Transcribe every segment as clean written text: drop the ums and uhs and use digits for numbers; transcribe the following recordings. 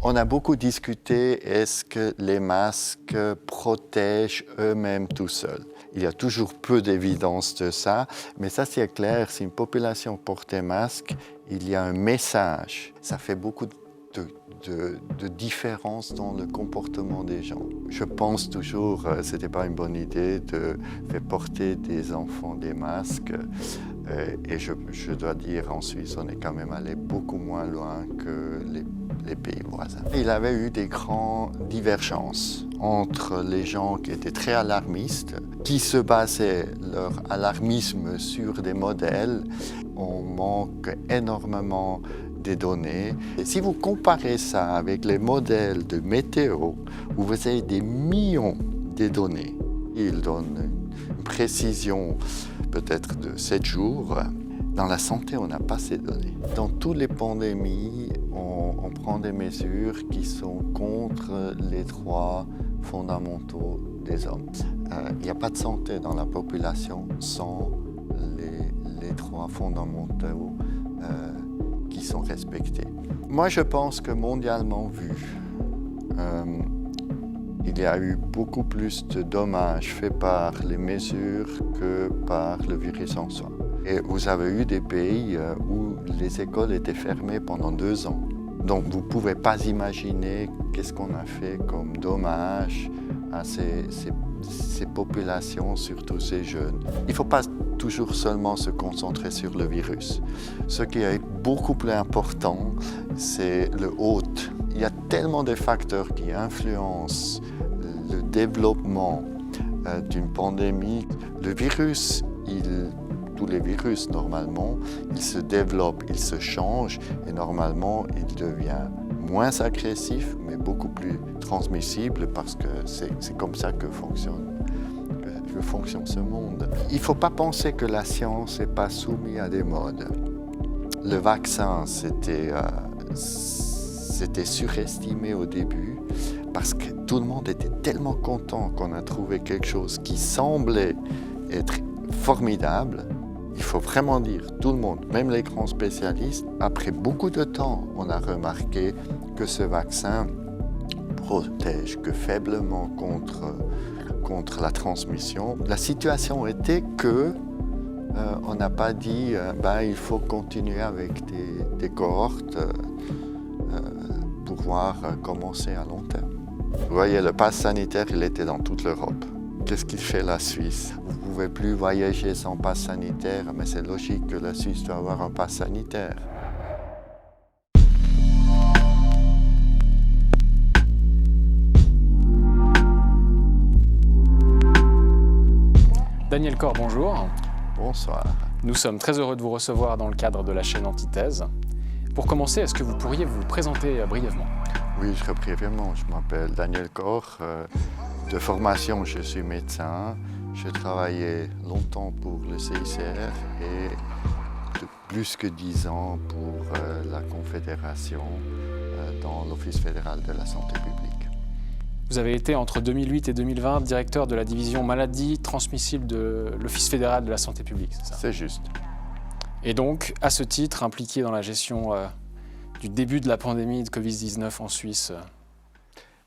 On a beaucoup discuté, est-ce que les masques protègent eux-mêmes tout seuls? Il y a toujours peu d'évidence de ça, mais ça c'est clair, si une population porte un masque, il y a un message. Ça fait beaucoup de différence dans le comportement des gens. Je pense toujours que ce n'était pas une bonne idée de faire porter des enfants des masques. Et je dois dire, en Suisse, on est quand même allé beaucoup moins loin que les pays voisins. Il avait eu des grandes divergences entre les gens qui étaient très alarmistes, qui se basaient leur alarmisme sur des modèles. On manque énormément des données. Et si vous comparez ça avec les modèles de météo, où vous avez des millions de données, ils donnent une précision peut-être de 7 jours. Dans la santé, on n'a pas ces données. Dans toutes les pandémies, on prend des mesures qui sont contre les droits fondamentaux des hommes. Il n'y a pas de santé dans la population sans les droits fondamentaux qui sont respectés. Moi, je pense que mondialement vu, il y a eu beaucoup plus de dommages faits par les mesures que par le virus en soi. Et vous avez eu des pays où les écoles étaient fermées pendant 2 ans. Donc vous ne pouvez pas imaginer qu'est-ce qu'on a fait comme dommage à ces populations, surtout ces jeunes. Il ne faut pas toujours seulement se concentrer sur le virus. Ce qui est beaucoup plus important, c'est le hôte. Il y a tellement de facteurs qui influencent le développement d'une pandémie. Le virus, tous les virus, normalement, ils se développent, ils se changent et normalement, il devient moins agressif, mais beaucoup plus transmissible parce que c'est comme ça que fonctionne ce monde. Il ne faut pas penser que la science n'est pas soumise à des modes. Le vaccin, c'était surestimé au début parce que tout le monde était tellement content qu'on a trouvé quelque chose qui semblait être formidable. Il faut vraiment dire, tout le monde, même les grands spécialistes, après beaucoup de temps, on a remarqué que ce vaccin protège que faiblement contre la transmission. La situation était que on n'a pas dit il faut continuer avec des cohortes pour pouvoir commencer à long terme. Vous voyez, le pass sanitaire, il était dans toute l'Europe. Qu'est-ce qu'il fait la Suisse? Vous ne pouvez plus voyager sans pass sanitaire, mais c'est logique que la Suisse doit avoir un pass sanitaire. Daniel Corr, bonjour. Bonsoir. Nous sommes très heureux de vous recevoir dans le cadre de la chaîne Antithèse. Pour commencer, est-ce que vous pourriez vous présenter brièvement? Oui, très brièvement. Je m'appelle Daniel Corr. De formation, je suis médecin. J'ai travaillé longtemps pour le CICR et plus que 10 ans pour la Confédération dans l'Office fédéral de la santé publique. Vous avez été entre 2008 et 2020 directeur de la division maladies transmissibles de l'Office fédéral de la santé publique, c'est ça? C'est juste. Et donc, à ce titre, impliqué dans la gestion du début de la pandémie de Covid-19 en Suisse.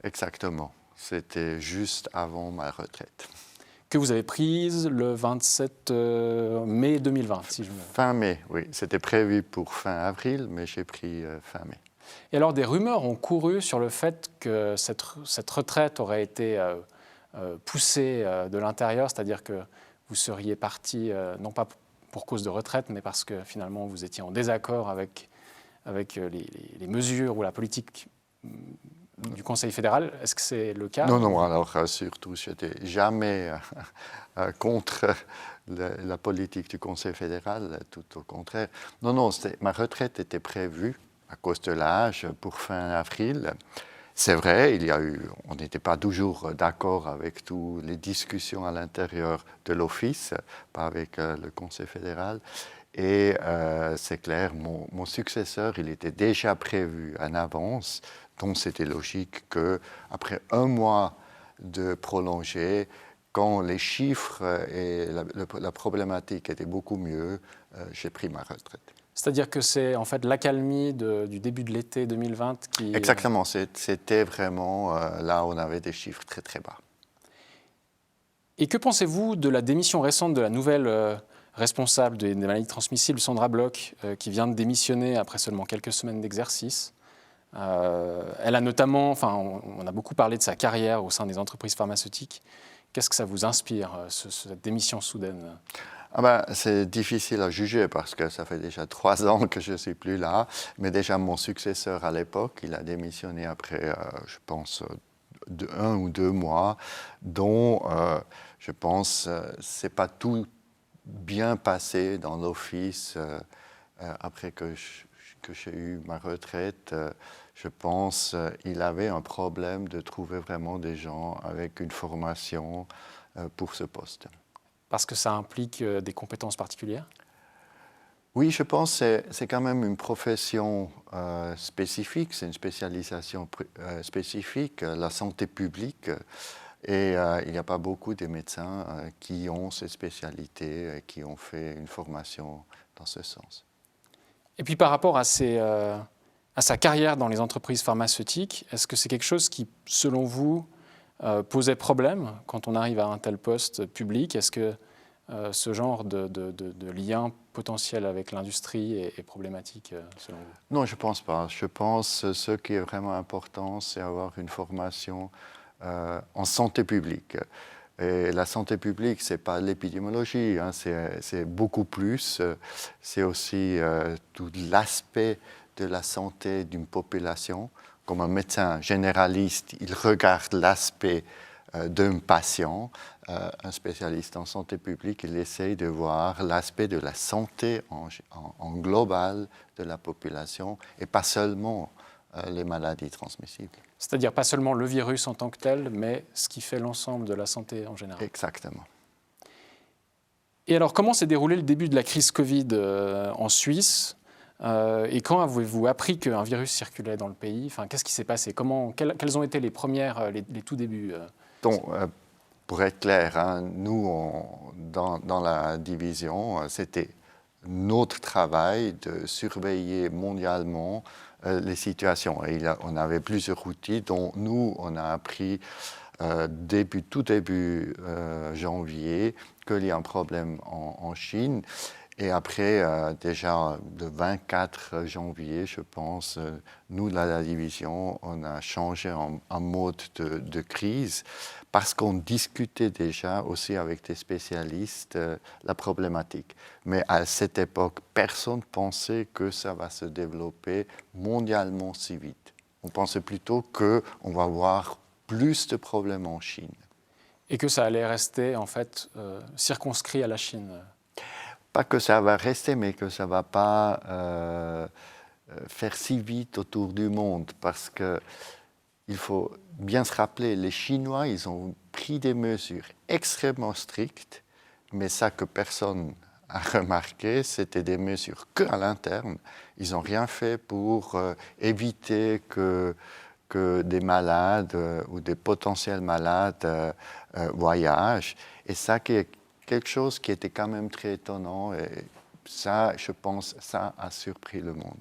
Exactement. C'était juste avant ma retraite. Que vous avez prise le 27 mai 2020, si je me... Fin mai, oui. C'était prévu pour fin avril, mais j'ai pris fin mai. Et alors, des rumeurs ont couru sur le fait que cette retraite aurait été poussée de l'intérieur, c'est-à-dire que vous seriez parti, non pas pour cause de retraite, mais parce que finalement vous étiez en désaccord avec les mesures ou la politique du Conseil fédéral. Est-ce que c'est le cas? Non, alors surtout, je n'étais jamais contre la politique du Conseil fédéral, tout au contraire. Non, ma retraite était prévue à cause de l'âge pour fin avril. C'est vrai, on n'était pas toujours d'accord avec toutes les discussions à l'intérieur de l'Office, pas avec le Conseil fédéral. Et c'est clair, mon successeur, il était déjà prévu en avance, donc c'était logique qu'après 1 mois de prolonger, quand les chiffres et la problématique étaient beaucoup mieux, j'ai pris ma retraite. C'est-à-dire que c'est en fait l'accalmie du début de l'été 2020 qui... Exactement, c'était vraiment là où on avait des chiffres très très bas. Et que pensez-vous de la démission récente de la nouvelle responsable des maladies transmissibles, Sandra Bloch, qui vient de démissionner après seulement quelques semaines d'exercice? Elle a notamment, enfin, on a beaucoup parlé de sa carrière au sein des entreprises pharmaceutiques. Qu'est-ce que ça vous inspire, cette démission soudaine? C'est difficile à juger parce que ça fait déjà 3 ans que je ne suis plus là. Mais déjà, mon successeur à l'époque, il a démissionné après, je pense, 1 ou 2 mois, dont je pense c'est pas tout bien passé dans l'office après que j'ai eu ma retraite. Je pense qu'il avait un problème de trouver vraiment des gens avec une formation pour ce poste. Parce que ça implique des compétences particulières? Oui, je pense que c'est quand même une profession spécifique, c'est une spécialisation spécifique, la santé publique. Et il n'y a pas beaucoup de médecins qui ont ces spécialités et qui ont fait une formation dans ce sens. Et puis par rapport à sa carrière dans les entreprises pharmaceutiques, est-ce que c'est quelque chose qui, selon vous, posait problème quand on arrive à un tel poste public? Est-ce que ce genre de lien potentiel avec l'industrie est problématique, selon vous? Non, je ne pense pas. Je pense que ce qui est vraiment important, c'est avoir une formation en santé publique. Et la santé publique, ce n'est pas l'épidémiologie, hein, c'est beaucoup plus. C'est aussi tout l'aspect de la santé d'une population. Comme un médecin généraliste, il regarde l'aspect d'un patient. Un spécialiste en santé publique, il essaye de voir l'aspect de la santé en global de la population et pas seulement les maladies transmissibles. C'est-à-dire pas seulement le virus en tant que tel, mais ce qui fait l'ensemble de la santé en général. Exactement. Et alors, comment s'est déroulé le début de la crise Covid en Suisse? Et quand avez-vous appris qu'un virus circulait dans le pays? Enfin, qu'est-ce qui s'est passé? Quels ont été les tout débuts? Donc, pour être clair, hein, nous, dans la division, c'était notre travail de surveiller mondialement les situations. Et on avait plusieurs outils dont nous, on a appris tout début janvier qu'il y a un problème en Chine. Et après, déjà le 24 janvier, je pense, nous, la division, on a changé en mode de crise parce qu'on discutait déjà aussi avec des spécialistes la problématique. Mais à cette époque, personne ne pensait que ça va se développer mondialement si vite. On pensait plutôt qu'on va avoir plus de problèmes en Chine. Et que ça allait rester, en fait, circonscrit à la Chine? Pas que ça va rester, mais que ça ne va pas faire si vite autour du monde. Parce qu'il faut bien se rappeler, les Chinois, ils ont pris des mesures extrêmement strictes, mais ça que personne a remarqué, c'était des mesures qu'à l'interne. Ils n'ont rien fait pour éviter que des malades ou des potentiels malades voyagent. Et ça qui est quelque chose qui était quand même très étonnant. Et ça, je pense, ça a surpris le monde.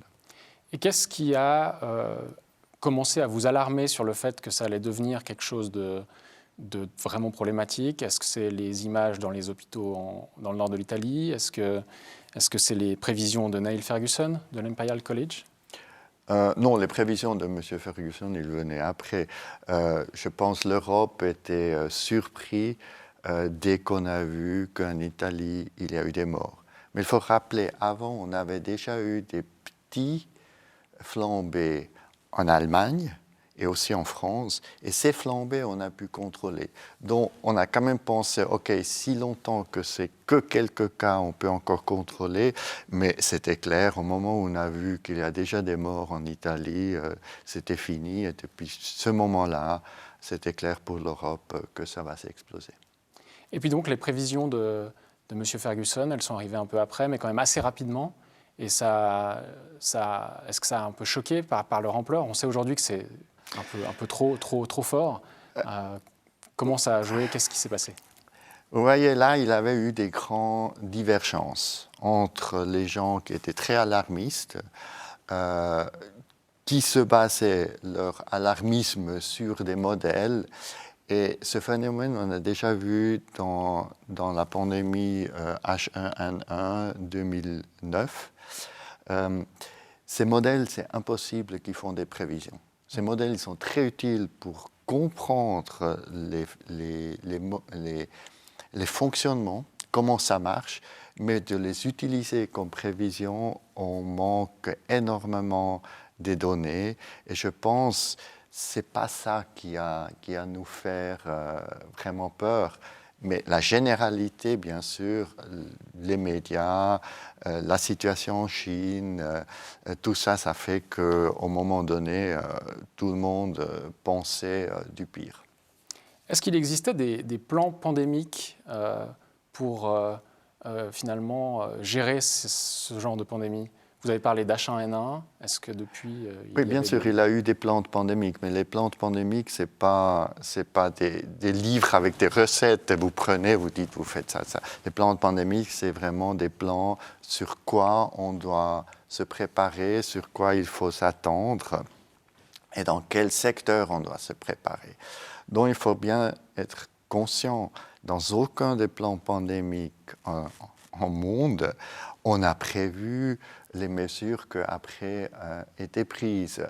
Et qu'est-ce qui a commencé à vous alarmer sur le fait que ça allait devenir quelque chose de vraiment problématique? Est-ce que c'est les images dans les hôpitaux dans le nord de l'Italie? Est-ce que c'est les prévisions de Neil Ferguson de l'Imperial College? Non, les prévisions de M. Ferguson, ils venaient après. Je pense que l'Europe était surprise dès qu'on a vu qu'en Italie, il y a eu des morts. Mais il faut rappeler, avant, on avait déjà eu des petits flambées en Allemagne et aussi en France. Et ces flambées, on a pu contrôler. Donc, on a quand même pensé, OK, si longtemps que c'est que quelques cas, on peut encore contrôler. Mais c'était clair, au moment où on a vu qu'il y a déjà des morts en Italie, c'était fini. Et depuis ce moment-là, c'était clair pour l'Europe que ça va s'exploser. Et puis donc, les prévisions de M. Ferguson, elles sont arrivées un peu après, mais quand même assez rapidement. Et est-ce que ça a un peu choqué par leur ampleur? On sait aujourd'hui que c'est un peu trop fort. Comment ça a joué? Qu'est-ce qui s'est passé? Vous voyez, là, il avait eu des grandes divergences entre les gens qui étaient très alarmistes, euh, qui se basaient leur alarmisme sur des modèles. Et ce phénomène, on a déjà vu dans la pandémie H1N1 2009. Ces modèles, c'est impossible qu'ils font des prévisions. Ces modèles, ils sont très utiles pour comprendre les fonctionnements, comment ça marche, mais de les utiliser comme prévision, on manque énormément des données. Et je pense que ce n'est pas ça qui a nous faire vraiment peur. Mais la généralité, bien sûr, les médias, la situation en Chine, tout ça, ça fait qu'au moment donné, tout le monde pensait du pire. Est-ce qu'il existait des plans pandémiques pour finalement gérer ce genre de pandémie? Vous avez parlé d'H1N1. Est-ce que depuis Oui, bien sûr, il y a eu des plantes pandémiques, mais les plantes pandémiques, ce n'est pas des livres avec des recettes. Vous prenez, vous dites, vous faites ça. Les plantes pandémiques, c'est vraiment des plans sur quoi on doit se préparer, sur quoi il faut s'attendre et dans quel secteur on doit se préparer. Donc, il faut bien être conscient, dans aucun des plans pandémiques en monde, on a prévu les mesures qui après étaient prises,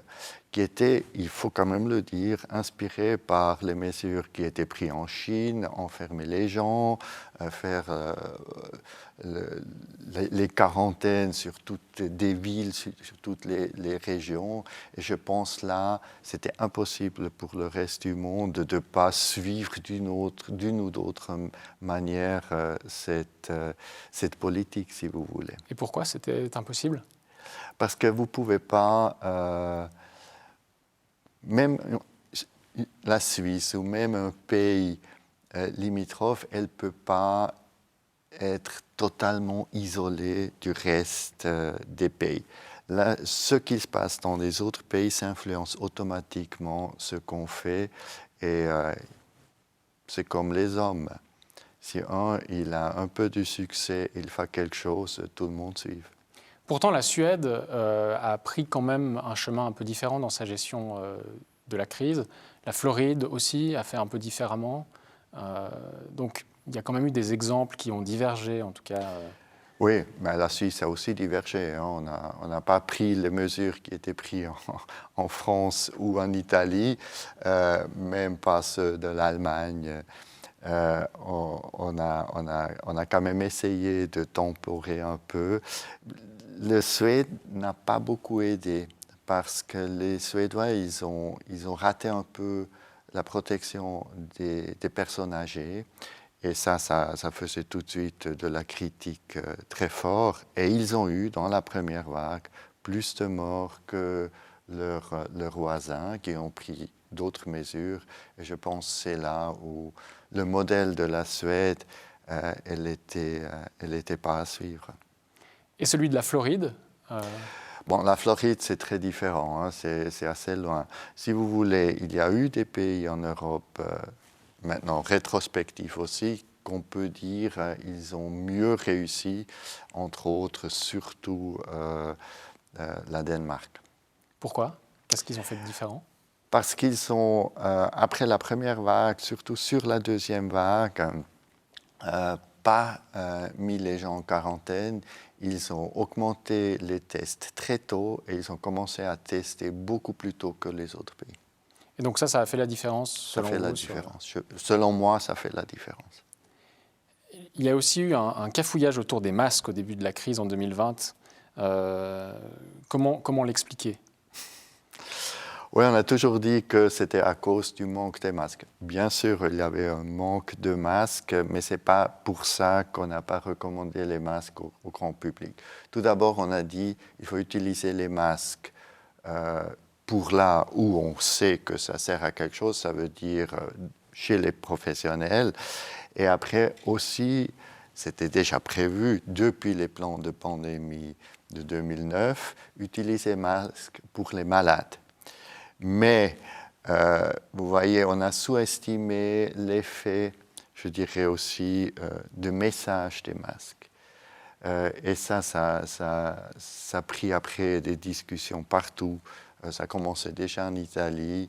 qui étaient, il faut quand même le dire, inspirées par les mesures qui étaient prises en Chine, enfermer les gens, faire les quarantaines sur toutes des villes, sur toutes les régions. Et je pense là, c'était impossible pour le reste du monde de ne pas suivre d'une ou d'autre manière cette politique, si vous voulez. Et pourquoi c'était impossible? Parce que vous ne pouvez pas, même la Suisse ou même un pays limitrophe, elle ne peut pas être totalement isolée du reste des pays. Là, ce qui se passe dans les autres pays s'influence automatiquement ce qu'on fait et c'est comme les hommes. Si il a un peu de succès, il fait quelque chose, tout le monde suit. Pourtant, la Suède a pris quand même un chemin un peu différent dans sa gestion de la crise. La Floride aussi a fait un peu différemment. Donc, il y a quand même eu des exemples qui ont divergé, en tout cas. Oui, mais la Suisse a aussi divergé. Hein. On n'a pas pris les mesures qui étaient prises en France ou en Italie, même pas ceux de l'Allemagne. On a quand même essayé de temporer un peu. Le Suède n'a pas beaucoup aidé parce que les Suédois, ils ont raté un peu la protection des personnes âgées. Et ça faisait tout de suite de la critique très fort. Et ils ont eu, dans la première vague, plus de morts que leurs voisins qui ont pris d'autres mesures. Et je pense que c'est là où le modèle de la Suède, elle était pas à suivre. Et celui de la Floride Bon, la Floride, c'est très différent, hein, c'est assez loin. Si vous voulez, il y a eu des pays en Europe, maintenant rétrospectifs aussi, qu'on peut dire ils ont mieux réussi, entre autres, surtout la Danemark. Pourquoi? Qu'est-ce qu'ils ont fait de différent? Parce qu'ils sont, après la première vague, surtout sur la deuxième vague, pas mis les gens en quarantaine. Ils ont augmenté les tests très tôt et ils ont commencé à tester beaucoup plus tôt que les autres pays. Et donc ça a fait la différence selon vous? Ça fait la différence. Selon moi, ça fait la différence. Il y a aussi eu un cafouillage autour des masques au début de la crise en 2020. Comment l'expliquer? Oui, on a toujours dit que c'était à cause du manque des masques. Bien sûr, il y avait un manque de masques, mais ce n'est pas pour ça qu'on n'a pas recommandé les masques au grand public. Tout d'abord, on a dit qu'il faut utiliser les masques pour là où on sait que ça sert à quelque chose, ça veut dire chez les professionnels. Et après aussi, c'était déjà prévu depuis les plans de pandémie de 2009, utiliser les masques pour les malades. Mais, vous voyez, on a sous-estimé l'effet, je dirais aussi, de message des masques. Et ça a pris après des discussions partout. Ça commençait déjà en Italie,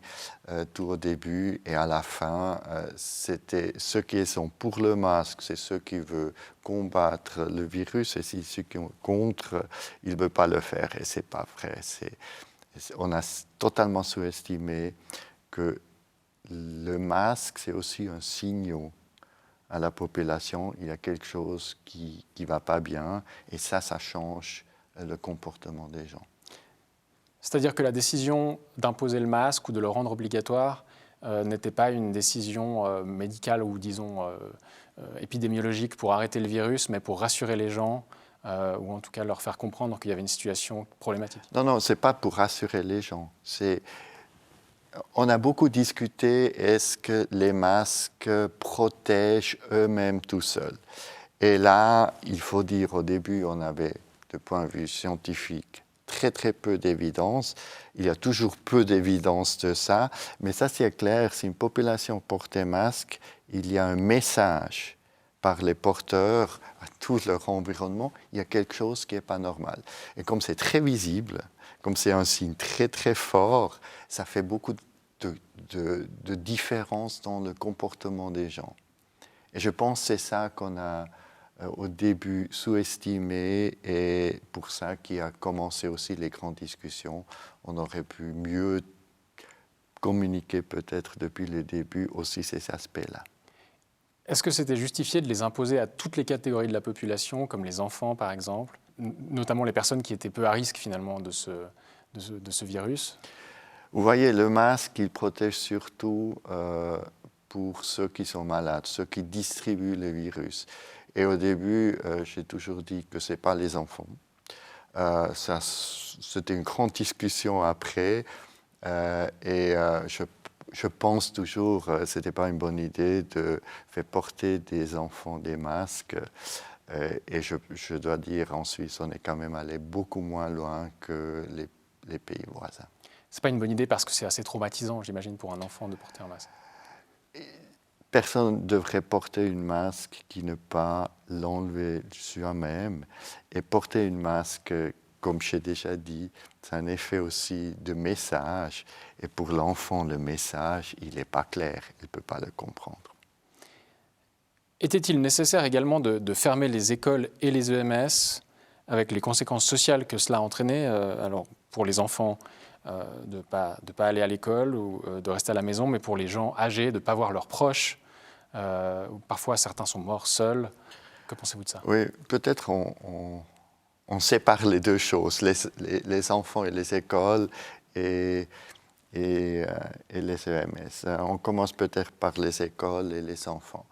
tout au début, et à la fin, c'était ceux qui sont pour le masque, c'est ceux qui veulent combattre le virus, et si ceux qui sont contre, ils ne veulent pas le faire, et c'est pas vrai. On a totalement sous-estimé que le masque, c'est aussi un signe à la population, il y a quelque chose qui ne va pas bien, et ça change le comportement des gens. C'est-à-dire que la décision d'imposer le masque ou de le rendre obligatoire n'était pas une décision médicale ou, disons, épidémiologique pour arrêter le virus, mais pour rassurer les gens, ou en tout cas leur faire comprendre qu'il y avait une situation problématique. Non, ce n'est pas pour rassurer les gens. On a beaucoup discuté, est-ce que les masques protègent eux-mêmes tout seuls? Et là, il faut dire, au début, on avait, de point de vue scientifique, très peu d'évidence. Il y a toujours peu d'évidence de ça, mais ça c'est clair, si une population porte un masque, il y a un message par les porteurs à tout leur environnement, il y a quelque chose qui n'est pas normal. Et comme c'est très visible, comme c'est un signe très fort, ça fait beaucoup de différence dans le comportement des gens. Et je pense que c'est ça qu'on a au début sous-estimé, et pour ça qui a commencé aussi les grandes discussions. On aurait pu mieux communiquer peut-être depuis le début aussi ces aspects-là. Est-ce que c'était justifié de les imposer à toutes les catégories de la population, comme les enfants par exemple, notamment les personnes qui étaient peu à risque finalement de ce virus? Vous voyez, le masque, il protège surtout pour ceux qui sont malades, ceux qui distribuent le virus. Et au début, j'ai toujours dit que ce n'est pas les enfants. C'était une grande discussion après. Je pense toujours que ce n'était pas une bonne idée de faire porter des enfants des masques. Et je dois dire, en Suisse, on est quand même allé beaucoup moins loin que les pays voisins. Ce n'est pas une bonne idée parce que c'est assez traumatisant, j'imagine, pour un enfant de porter un masque. Personne ne devrait porter un masque qui ne pas l'enlever soi-même. Et porter un masque, comme j'ai déjà dit, c'est un effet aussi de message. Et pour l'enfant, le message, il n'est pas clair, il ne peut pas le comprendre. Était-il nécessaire également de fermer les écoles et les EMS avec les conséquences sociales que cela entraînait, alors pour les enfants, de ne pas aller à l'école ou de rester à la maison, mais pour les gens âgés, de ne pas voir leurs proches. Parfois, certains sont morts seuls. Que pensez-vous de ça? Oui, peut-être on sépare les deux choses, les enfants et les écoles et les EMS. On commence peut-être par les écoles et les enfants.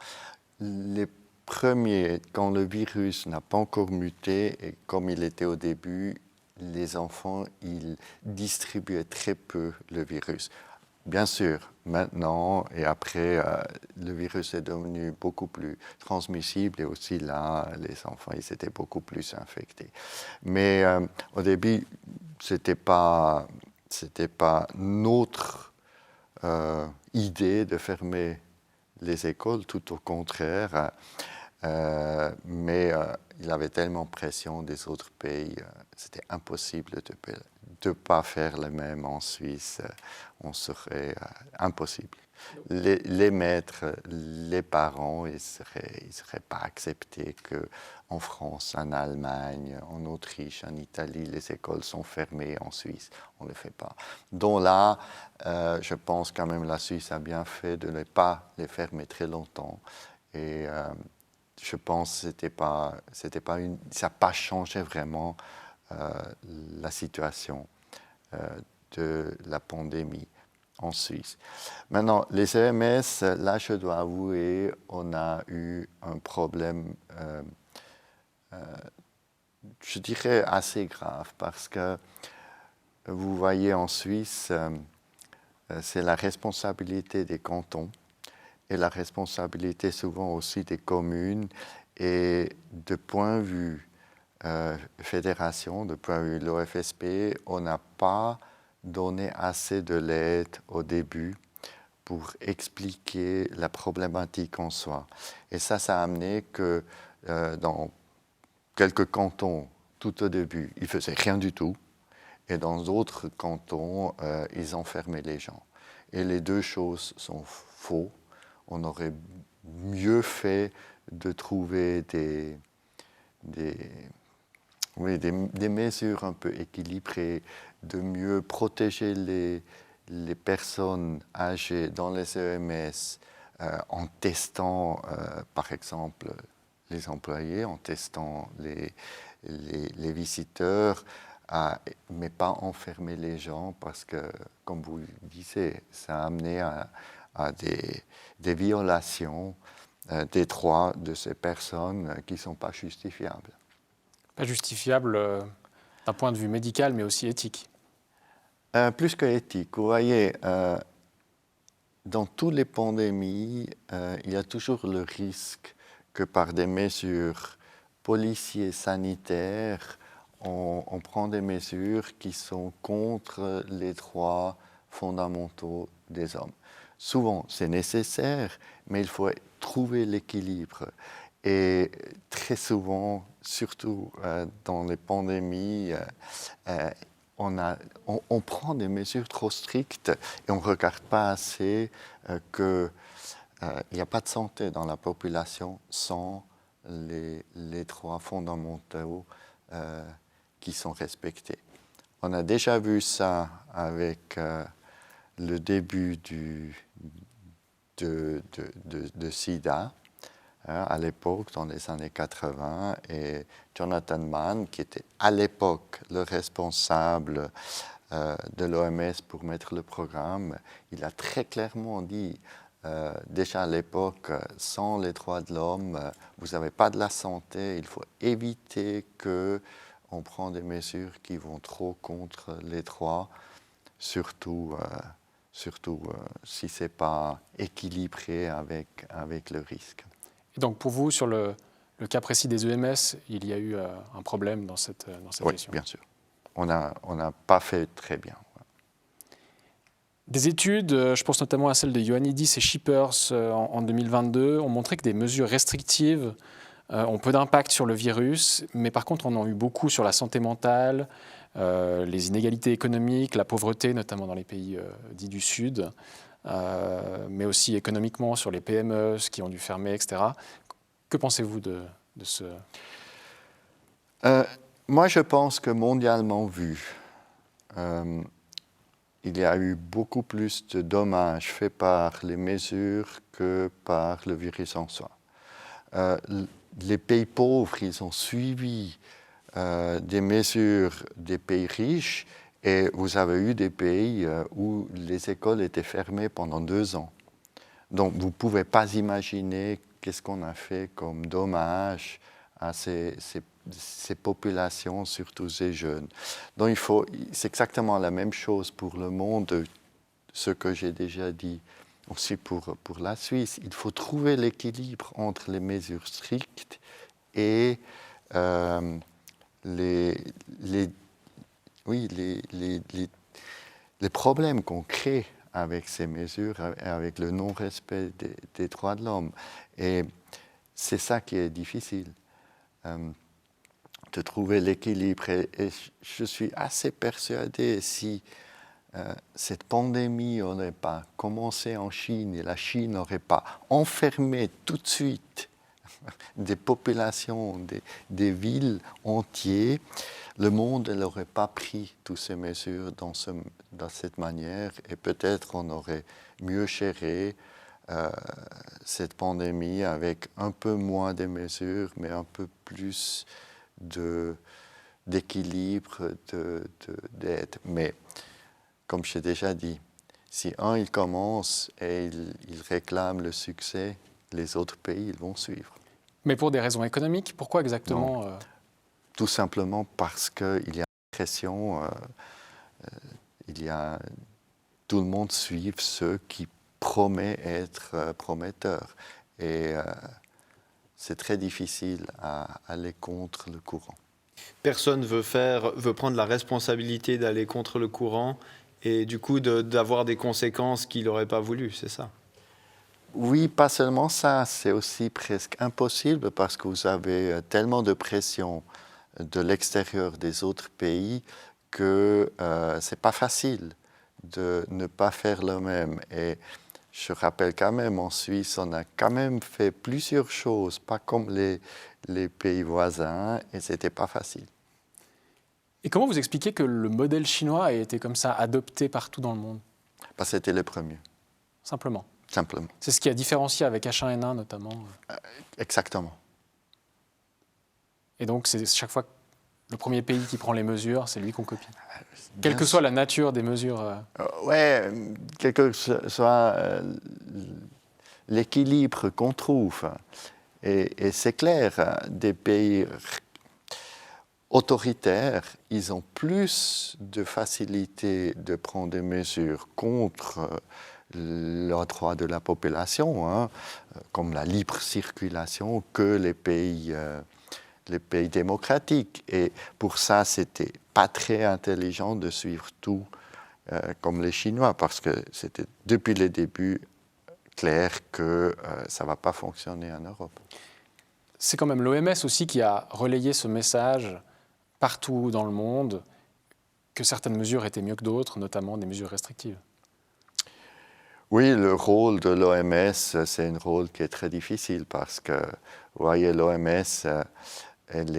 Les premiers, quand le virus n'a pas encore muté, et comme il était au début, les enfants, ils distribuaient très peu le virus. Bien sûr, maintenant et après, le virus est devenu beaucoup plus transmissible, et aussi là, les enfants, ils étaient beaucoup plus infectés. Mais au début, c'était pas notre idée de fermer les écoles, tout au contraire. Mais il avait tellement pression des autres pays, c'était impossible de ne pas faire le même en Suisse. On serait impossible. Les maîtres, les parents, ils seraient pas acceptés qu'en France, en Allemagne, en Autriche, en Italie, les écoles sont fermées. En Suisse, on ne le fait pas. Donc là, je pense quand même la Suisse a bien fait de ne pas les fermer très longtemps. Et je pense que ça n'a pas changé vraiment la situation de la pandémie en Suisse. Maintenant, les EMS, là, je dois avouer, on a eu un problème, je dirais, assez grave, parce que vous voyez, en Suisse, c'est la responsabilité des cantons et la responsabilité souvent aussi des communes. Et de point de vue fédération, de point de vue de l'OFSP, on n'a pas donné assez de l'aide au début pour expliquer la problématique en soi. Et ça a amené que dans quelques cantons, tout au début, ils ne faisaient rien du tout. Et dans d'autres cantons, ils enfermaient les gens. Et les deux choses sont faux. On aurait mieux fait de trouver des mesures un peu équilibrées, de mieux protéger les personnes âgées dans les EMS en testant, par exemple, les employés, en testant les visiteurs, mais pas enfermer les gens parce que, comme vous le disiez, ça a amené à des violations des droits de ces personnes qui ne sont pas justifiables. Pas justifiable d'un point de vue médical, mais aussi éthique. Plus que éthique. Vous voyez, dans toutes les pandémies, il y a toujours le risque que par des mesures policières, sanitaires, on prend des mesures qui sont contre les droits fondamentaux des hommes. Souvent, c'est nécessaire, mais il faut trouver l'équilibre. Et très souvent, surtout dans les pandémies, on prend des mesures trop strictes et on ne regarde pas assez qu'il n'y a pas de santé dans la population sans les droits fondamentaux qui sont respectés. On a déjà vu ça avec le début de SIDA, à l'époque, dans les années 80, et Jonathan Mann, qui était à l'époque le responsable de l'OMS pour mettre le programme, il a très clairement dit, déjà à l'époque, sans les droits de l'homme, vous n'avez pas de la santé, il faut éviter qu'on prenne des mesures qui vont trop contre les droits, surtout si ce n'est pas équilibré avec le risque. Et donc pour vous, sur le cas précis des EMS, il y a eu un problème dans cette oui, gestion. Bien sûr. On n'a pas fait très bien. Des études, je pense notamment à celle de Ioannidis et Shippers en 2022, ont montré que des mesures restrictives ont peu d'impact sur le virus, mais par contre, on en a eu beaucoup sur la santé mentale, les inégalités économiques, la pauvreté, notamment dans les pays dits du Sud, mais aussi économiquement sur les PME qui ont dû fermer, etc. Que pensez-vous de ce... Moi, je pense que mondialement vu, il y a eu beaucoup plus de dommages faits par les mesures que par le virus en soi. Les pays pauvres, ils ont suivi des mesures des pays riches et vous avez eu des pays où les écoles étaient fermées pendant 2 ans. Donc, vous ne pouvez pas imaginer qu'est-ce qu'on a fait comme dommage à ces populations, surtout ces jeunes. Donc, c'est exactement la même chose pour le monde, ce que j'ai déjà dit aussi pour la Suisse. Il faut trouver l'équilibre entre les mesures strictes et les problèmes qu'on crée avec ces mesures, avec le non-respect des droits de l'homme. Et c'est ça qui est difficile, de trouver l'équilibre. Et je suis assez persuadé, si cette pandémie n'aurait pas commencé en Chine et la Chine n'aurait pas enfermé tout de suite des populations, des villes entières, le monde n'aurait pas pris toutes ces mesures dans cette manière et peut-être on aurait mieux géré cette pandémie avec un peu moins de mesures, mais un peu plus d'équilibre, d'aide. Mais comme j'ai déjà dit, si il commence et il réclame le succès, les autres pays ils vont suivre. Mais pour des raisons économiques, pourquoi exactement Tout simplement parce qu'il y a une pression, tout le monde suit ceux qui promettent être prometteurs. Et c'est très difficile à aller contre le courant. Personne veut prendre la responsabilité d'aller contre le courant et du coup d'avoir des conséquences qu'il n'aurait pas voulu, c'est ça? Oui, pas seulement ça, c'est aussi presque impossible parce que vous avez tellement de pression de l'extérieur des autres pays que c'est pas facile de ne pas faire le même. Et je rappelle quand même, en Suisse, on a quand même fait plusieurs choses, pas comme les pays voisins, et c'était pas facile. Et comment vous expliquez que le modèle chinois a été comme ça adopté partout dans le monde, Parce que c'était le premier, simplement? simplement. C'est ce qui a différencié avec H1N1 notamment. Exactement. Et donc c'est chaque fois le premier pays qui prend les mesures, c'est lui qu'on copie. Bien Quelle que soit la nature des mesures. Ouais, quel que soit l'équilibre qu'on trouve. Et c'est clair, des pays autoritaires, ils ont plus de facilité de prendre des mesures contre le droit de la population, hein, comme la libre circulation, que les pays démocratiques. Et pour ça, c'était pas très intelligent de suivre tout comme les Chinois, parce que c'était depuis le début clair que ça ne va pas fonctionner en Europe. C'est quand même l'OMS aussi qui a relayé ce message partout dans le monde que certaines mesures étaient mieux que d'autres, notamment des mesures restrictives. Oui, le rôle de l'OMS, c'est un rôle qui est très difficile parce que, vous voyez, l'OMS, elle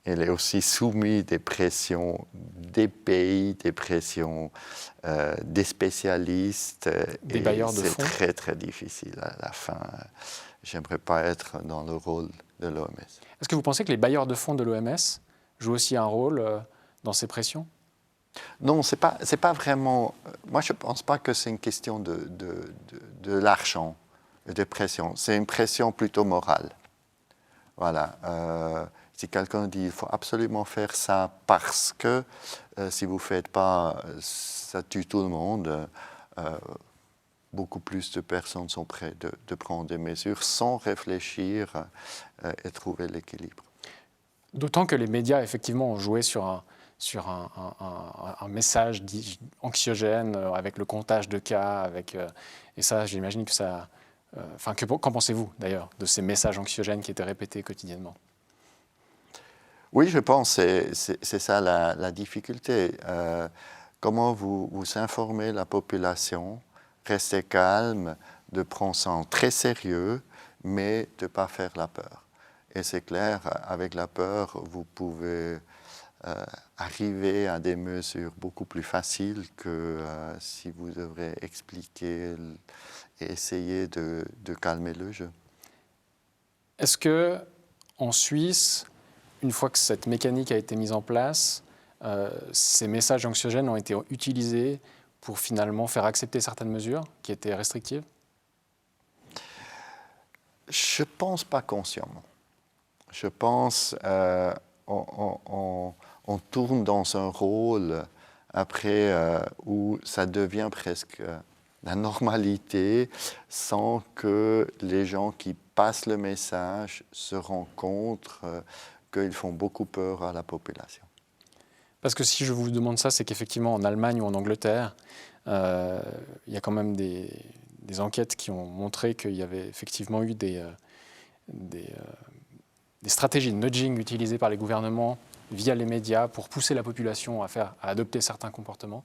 est aussi soumise des pressions des pays, des pressions des spécialistes. Des bailleurs de c'est fonds. très, très difficile à la fin. J'aimerais pas être dans le rôle de l'OMS. Est-ce que vous pensez que les bailleurs de fonds de l'OMS jouent aussi un rôle dans ces pressions? Non, c'est pas vraiment. Moi, je ne pense pas que c'est une question de l'argent, de pression. C'est une pression plutôt morale. Voilà. Si quelqu'un dit il faut absolument faire ça parce que si vous ne faites pas, ça tue tout le monde, beaucoup plus de personnes sont prêtes de prendre des mesures sans réfléchir et trouver l'équilibre. D'autant que les médias, effectivement, ont joué sur un message anxiogène avec le comptage de cas. Et ça, j'imagine que ça... qu'en pensez-vous, d'ailleurs, de ces messages anxiogènes qui étaient répétés quotidiennement? Oui, je pense que c'est ça la difficulté. Comment vous informez la population, rester calme, de prendre ça en très sérieux, mais de ne pas faire la peur. Et c'est clair, avec la peur, vous pouvez arriver à des mesures beaucoup plus faciles que si vous devrez expliquer et essayer de calmer le jeu. Est-ce que en Suisse, une fois que cette mécanique a été mise en place, ces messages anxiogènes ont été utilisés pour finalement faire accepter certaines mesures qui étaient restrictives? Je ne pense pas consciemment. Je pense on tourne dans un rôle après où ça devient presque la normalité sans que les gens qui passent le message se rencontrent qu'ils font beaucoup peur à la population. Parce que si je vous demande ça, c'est qu'effectivement en Allemagne ou en Angleterre, il y a quand même des enquêtes qui ont montré qu'il y avait effectivement eu des stratégies de nudging utilisées par les gouvernements via les médias pour pousser la population à adopter certains comportements.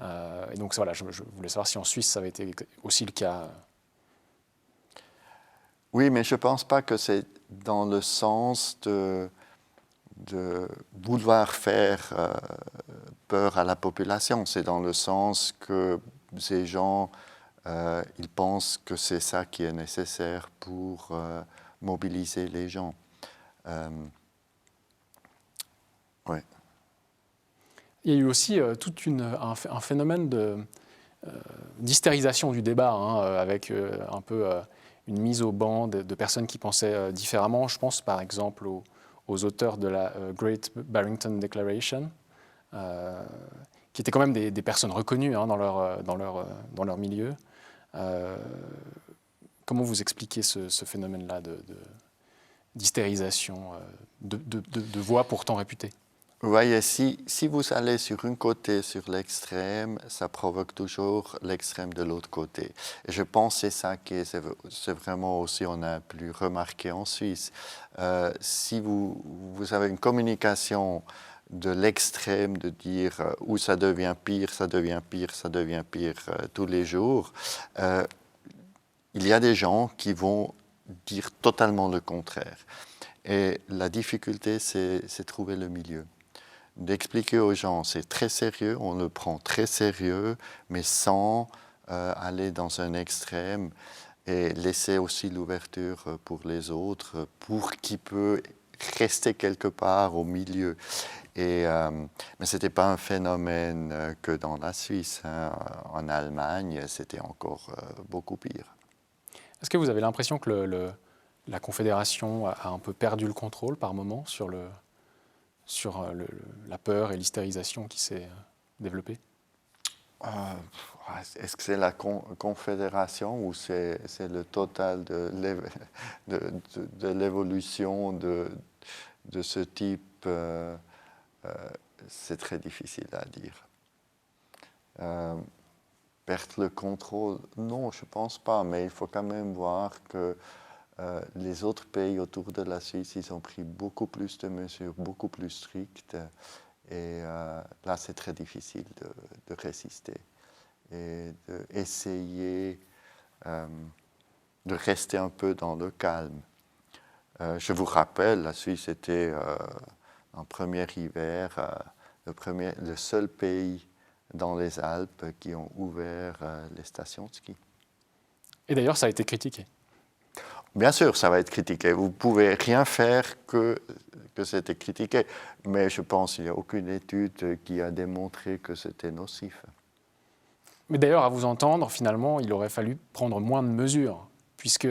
Et donc voilà, je voulais savoir si en Suisse ça avait été aussi le cas. Oui, mais je ne pense pas que c'est dans le sens de vouloir faire peur à la population. C'est dans le sens que ces gens, ils pensent que c'est ça qui est nécessaire pour mobiliser les gens. Ouais. Il y a eu aussi tout un phénomène d'hystérisation du débat, hein, avec un peu une mise au banc de personnes qui pensaient différemment. Je pense par exemple aux auteurs de la Great Barrington Declaration, qui étaient quand même des personnes reconnues, hein, dans leur milieu. Comment vous expliquez ce phénomène-là d'hystérisation de voix pourtant réputées? Vous voyez, si vous allez sur un côté, sur l'extrême, ça provoque toujours l'extrême de l'autre côté. Et je pense que c'est ça c'est vraiment aussi, on a pu remarquer en Suisse. Si vous avez une communication de l'extrême, de dire où ça devient pire, ça devient pire, ça devient pire tous les jours, il y a des gens qui vont dire totalement le contraire. Et la difficulté, c'est trouver le milieu. D'expliquer aux gens, c'est très sérieux, on le prend très sérieux, mais sans aller dans un extrême et laisser aussi l'ouverture pour les autres, pour qu'ils puissent rester quelque part au milieu. Mais ce n'était pas un phénomène que dans la Suisse, hein. En Allemagne, c'était encore beaucoup pire. Est-ce que vous avez l'impression que la Confédération a un peu perdu le contrôle par moment sur la peur et l'hystérisation qui s'est développée? Est-ce que c'est la Confédération ou c'est le total de l'évolution de ce type? C'est très difficile à dire. Perdre le contrôle, non, je ne pense pas, mais il faut quand même voir que les autres pays autour de la Suisse, ils ont pris beaucoup plus de mesures, beaucoup plus strictes. Et là, c'est très difficile de résister et d'essayer de rester un peu dans le calme. Je vous rappelle, la Suisse était en premier hiver le seul pays dans les Alpes qui ont ouvert les stations de ski. Et d'ailleurs, ça a été critiqué. Bien sûr, ça va être critiqué. Vous ne pouvez rien faire que c'était critiqué. Mais je pense qu'il n'y a aucune étude qui a démontré que c'était nocif. Mais d'ailleurs, à vous entendre, finalement, il aurait fallu prendre moins de mesures, puisque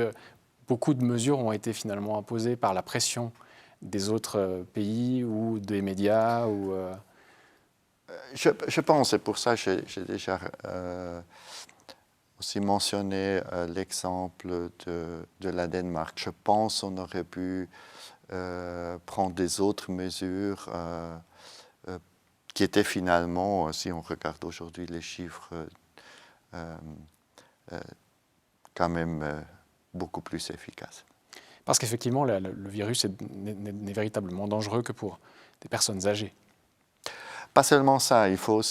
beaucoup de mesures ont été finalement imposées par la pression des autres pays ou des médias. Je pense, c'est pour ça que j'ai déjà aussi mentionné l'exemple de la Danemark. Je pense qu'on aurait pu prendre des autres mesures qui étaient finalement, si on regarde aujourd'hui les chiffres, quand même beaucoup plus efficaces. Parce qu'effectivement, le virus n'est véritablement dangereux que pour des personnes âgées. Pas seulement ça, il faut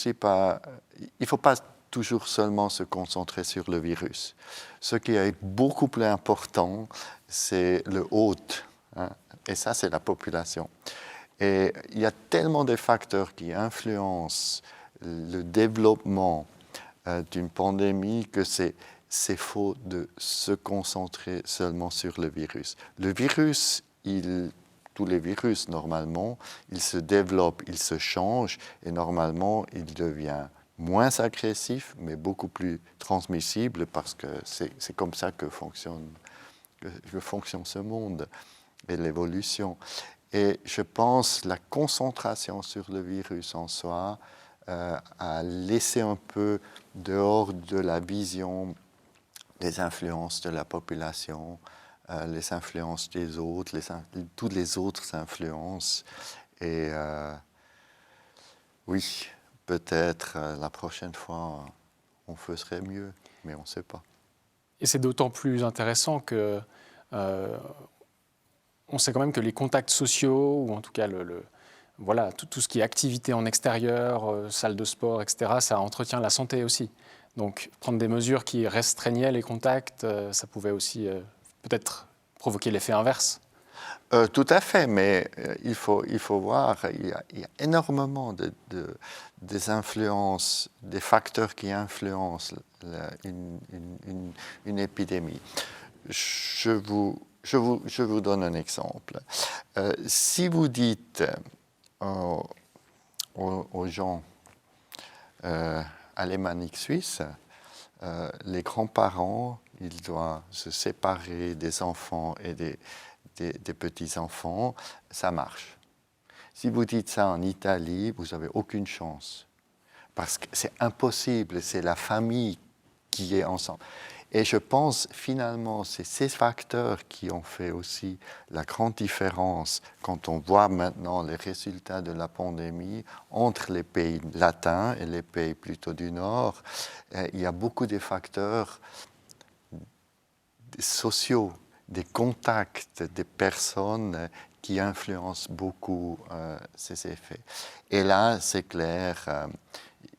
pas toujours seulement se concentrer sur le virus. Ce qui est beaucoup plus important, c'est le hôte, hein, et ça, c'est la population. Et il y a tellement de facteurs qui influencent le développement d'une pandémie que c'est faux de se concentrer seulement sur le virus. Le virus, tous les virus, normalement, ils se développent, ils se changent, et normalement, il devient moins agressif, mais beaucoup plus transmissible, parce que c'est comme ça que fonctionne ce monde et l'évolution. Et je pense que la concentration sur le virus en soi a laissé un peu dehors de la vision les influences de la population, les influences des autres, toutes les autres influences. Et oui, peut-être la prochaine fois, on ferait mieux, mais on ne sait pas. Et c'est d'autant plus intéressant que on sait quand même que les contacts sociaux, ou en tout cas voilà, tout ce qui est activité en extérieur, salle de sport, etc., ça entretient la santé aussi. Donc prendre des mesures qui restreignaient les contacts, ça pouvait aussi peut-être provoquer l'effet inverse. Tout à fait, mais il faut voir, il y a énormément des influences, des facteurs qui influencent une épidémie. Je vous donne un exemple. Si vous dites aux gens alémaniques suisses, les grands-parents, ils doivent se séparer des enfants et des petits-enfants, ça marche. Si vous dites ça en Italie, vous n'avez aucune chance. Parce que c'est impossible, c'est la famille qui est ensemble. Et je pense finalement c'est ces facteurs qui ont fait aussi la grande différence quand on voit maintenant les résultats de la pandémie entre les pays latins et les pays plutôt du Nord. Il y a beaucoup de facteurs sociaux, des contacts des personnes qui influencent beaucoup ces effets. Et là, c'est clair,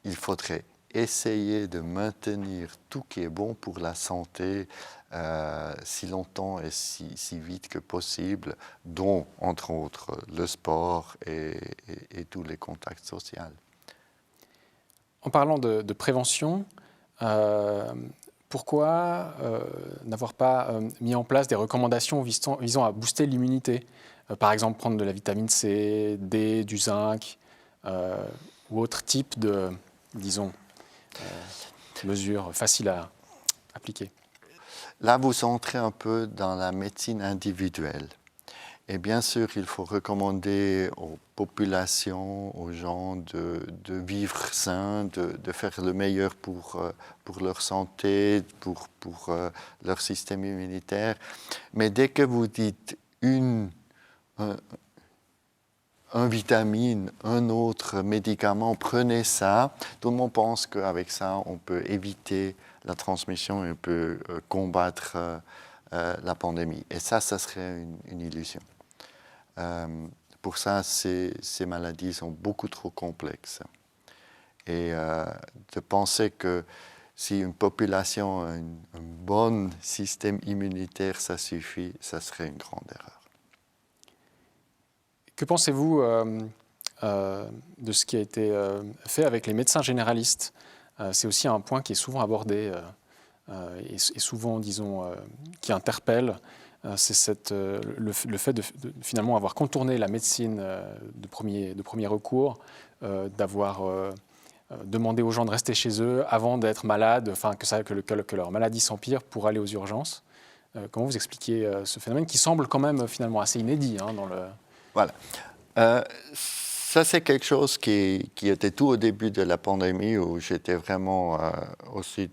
il faudrait essayer de maintenir tout qui est bon pour la santé si longtemps et si vite que possible, dont, entre autres, le sport et tous les contacts sociaux. En parlant de prévention, pourquoi n'avoir pas mis en place des recommandations visant à booster l'immunité? Par exemple, prendre de la vitamine C, D, du zinc, ou autre type de, disons, mesures faciles à appliquer. Là, vous entrez un peu dans la médecine individuelle. Et bien sûr, il faut recommander aux populations, aux gens de vivre sain, de faire le meilleur pour leur santé, pour leur système immunitaire. Mais dès que vous dites un vitamine, un autre médicament, prenez ça, tout le monde pense qu'avec ça, on peut éviter la transmission et on peut combattre la pandémie. Et ça serait une illusion. Pour ça, ces maladies sont beaucoup trop complexes. Et de penser que si une population a un bon système immunitaire, ça suffit, ça serait une grande erreur. Que pensez-vous de ce qui a été fait avec les médecins généralistes? C'est aussi un point qui est souvent abordé et souvent, disons, qui interpelle. C'est le fait de finalement avoir contourné la médecine de premier recours, d'avoir demandé aux gens de rester chez eux avant d'être malades, enfin que leur maladie s'empire pour aller aux urgences. Comment vous expliquez ce phénomène qui semble quand même finalement assez inédit dans le... Voilà. Ça, c'est quelque chose qui était tout au début de la pandémie où j'étais vraiment aussi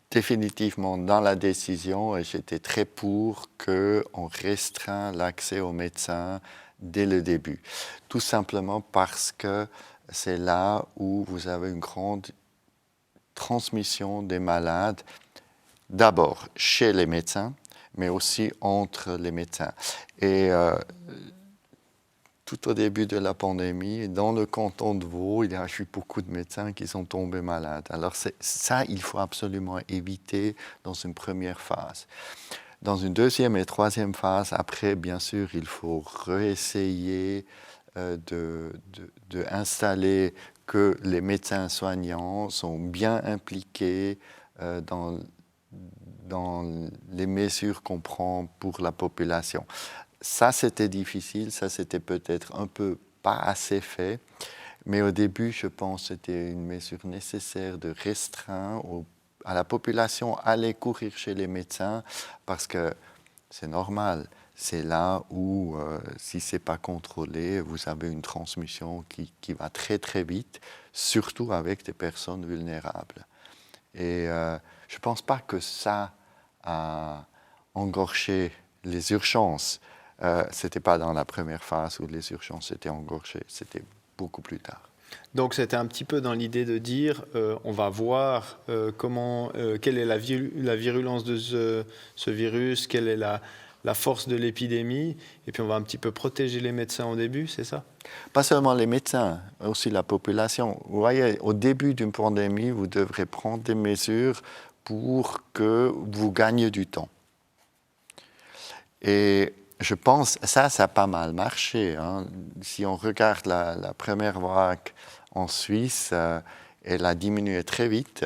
définitivement dans la décision et j'étais très pour qu'on restreint l'accès aux médecins dès le début. Tout simplement parce que c'est là où vous avez une grande transmission des malades, d'abord chez les médecins, mais aussi entre les médecins. Et tout au début de la pandémie, dans le canton de Vaud, il y a eu beaucoup de médecins qui sont tombés malades. Alors ça, il faut absolument éviter dans une première phase. Dans une deuxième et troisième phase, après, bien sûr, il faut réessayer d'installer que les médecins soignants sont bien impliqués dans les mesures qu'on prend pour la population. Ça, c'était difficile, ça, c'était peut-être un peu pas assez fait, mais au début, je pense que c'était une mesure nécessaire de restreindre à la population aller courir chez les médecins parce que c'est normal. C'est là où, si ce n'est pas contrôlé, vous avez une transmission qui va très très vite, surtout avec des personnes vulnérables. Et je ne pense pas que ça a engorgé les urgences. Ce n'était pas dans la première phase où les urgences étaient engorgées, c'était beaucoup plus tard. Donc c'était un petit peu dans l'idée de dire, on va voir quelle est la virulence de ce virus, quelle est la force de l'épidémie, et puis on va un petit peu protéger les médecins au début, c'est ça? Pas seulement les médecins, aussi la population. Vous voyez, au début d'une pandémie, vous devrez prendre des mesures pour que vous gagnez du temps. Et je pense que ça a pas mal marché. Si on regarde la première vague en Suisse, elle a diminué très vite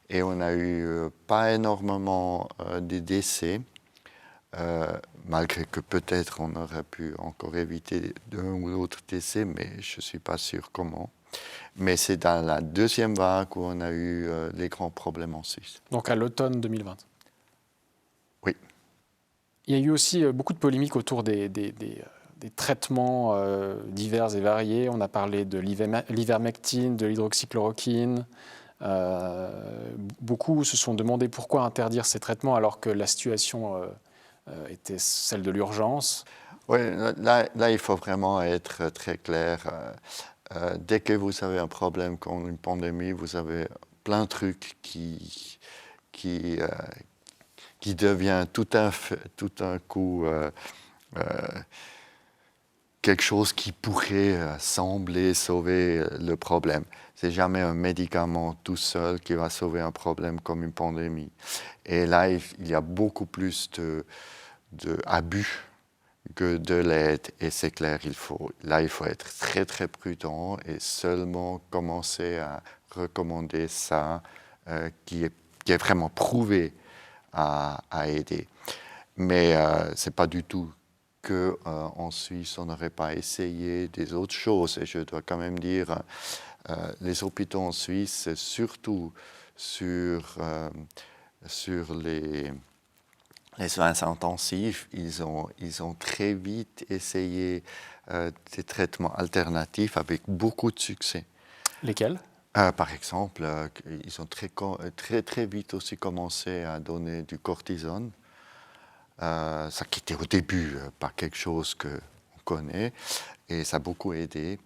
et on n'a eu pas énormément de décès, malgré que peut-être on aurait pu encore éviter d'un ou l'autre décès, mais je ne suis pas sûr comment. Mais c'est dans la deuxième vague où on a eu les grands problèmes en Suisse. Donc à l'automne 2020. Oui. Il y a eu aussi beaucoup de polémiques autour des traitements divers et variés. On a parlé de l'ivermectine, de l'hydroxychloroquine. Beaucoup se sont demandé pourquoi interdire ces traitements alors que la situation était celle de l'urgence. Oui, là, il faut vraiment être très clair. Dès que vous avez un problème comme une pandémie, vous avez plein de trucs qui devient tout un coup quelque chose qui pourrait sembler sauver le problème. C'est jamais un médicament tout seul qui va sauver un problème comme une pandémie. Et là, il y a beaucoup plus d'abus que de l'aide. Et c'est clair, il faut être très très prudent et seulement commencer à recommander ça qui est vraiment prouvé à aider. Mais ce n'est pas du tout qu'en Suisse, on n'aurait pas essayé des autres choses. Et je dois quand même dire, les hôpitaux en Suisse, c'est surtout sur les soins intensifs, ils ont très vite essayé des traitements alternatifs avec beaucoup de succès. Lesquels ? Par exemple, ils ont très vite aussi commencé à donner du cortisone. Ça qui était au début pas quelque chose qu'on connaît, et ça a beaucoup aidé.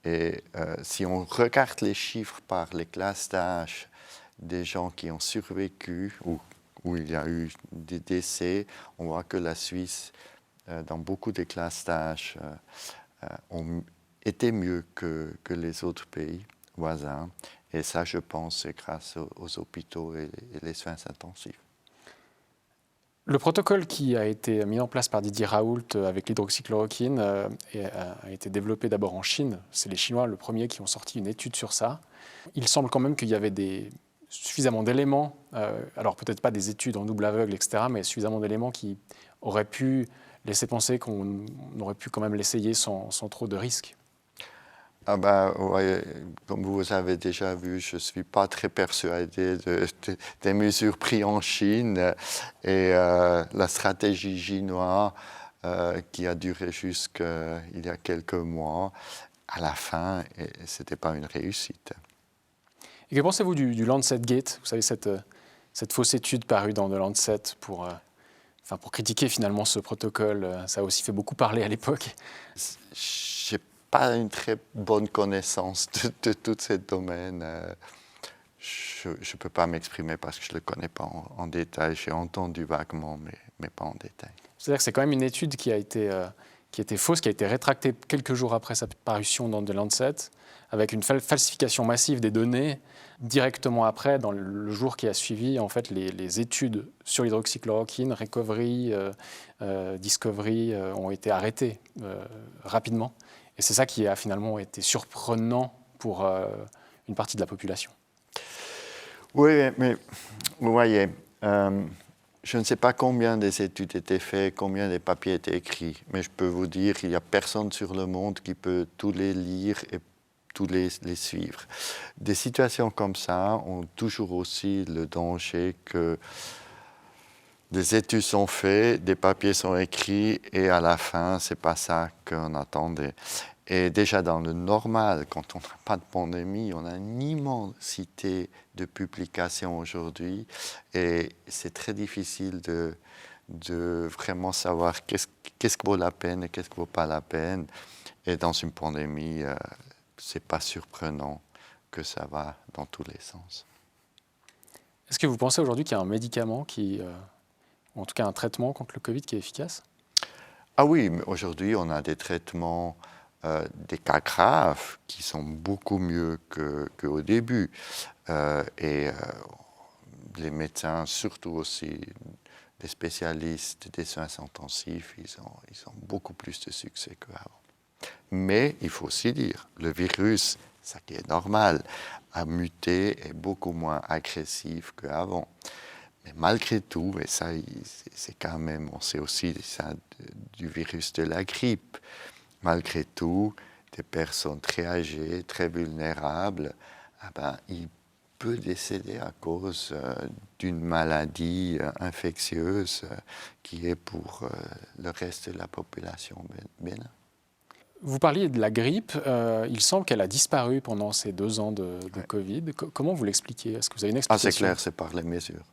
Et si on regarde les chiffres par les classes d'âge des gens qui ont survécu ou où il y a eu des décès, on voit que la Suisse, dans beaucoup de classes d'âge, ont été mieux que les autres pays voisins. Et ça, je pense, c'est grâce aux hôpitaux et les soins intensifs. Le protocole qui a été mis en place par Didier Raoult avec l'hydroxychloroquine a été développé d'abord en Chine. C'est les Chinois, le premier, qui ont sorti une étude sur ça. Il semble quand même qu'il y avait suffisamment d'éléments, alors peut-être pas des études en double aveugle, etc., mais suffisamment d'éléments qui auraient pu laisser penser qu'on aurait pu quand même l'essayer sans trop de risques. Ah ben, ouais, comme vous avez déjà vu, je ne suis pas très persuadé des mesures prises en Chine et la stratégie chinoise qui a duré jusqu'il y a quelques mois, à la fin, ce n'était pas une réussite. Et que pensez-vous du Lancet Gate ? Vous savez, cette fausse étude parue dans The Lancet pour critiquer finalement ce protocole. Ça a aussi fait beaucoup parler à l'époque. Je n'ai pas une très bonne connaissance de tout ce domaine. Je ne peux pas m'exprimer parce que je ne le connais pas en détail. J'ai entendu vaguement, mais pas en détail. C'est-à-dire que c'est quand même une étude qui a été fausse, qui a été rétractée quelques jours après sa parution dans The Lancet, avec une falsification massive des données. Directement après, dans le jour qui a suivi, en fait, les études sur l'hydroxychloroquine, Recovery, Discovery, ont été arrêtées rapidement. Et c'est ça qui a finalement été surprenant pour une partie de la population. Oui, mais vous voyez, je ne sais pas combien des études étaient faites, combien des papiers étaient écrits, mais je peux vous dire qu'il n'y a personne sur le monde qui peut tous les lire et tous les suivre. Des situations comme ça ont toujours aussi le danger que des études sont faites, des papiers sont écrits et à la fin, ce n'est pas ça qu'on attendait. Et déjà dans le normal, quand on n'a pas de pandémie, on a une immensité de publications aujourd'hui et c'est très difficile de vraiment savoir qu'est-ce qui vaut la peine et qu'est-ce qui ne vaut pas la peine. Et dans une pandémie, ce n'est pas surprenant que ça va dans tous les sens. Est-ce que vous pensez aujourd'hui qu'il y a un médicament ou en tout cas un traitement contre le Covid qui est efficace ? Ah oui, mais aujourd'hui, on a des traitements, des cas graves qui sont beaucoup mieux qu'au début. Les médecins, surtout aussi des spécialistes des soins intensifs, ils ont beaucoup plus de succès qu'avant. Mais il faut aussi dire, le virus, ça qui est normal, a muté, est beaucoup moins agressif qu'avant. Mais malgré tout, et ça, c'est quand même, on sait aussi ça du virus de la grippe, malgré tout, des personnes très âgées, très vulnérables, ils peuvent décéder à cause d'une maladie infectieuse qui est pour le reste de la population bénin. Vous parliez de la grippe. Il semble qu'elle a disparu pendant ces 2 ans de Covid. Comment vous l'expliquez? Est-ce que vous avez une explication? C'est clair, c'est par les mesures.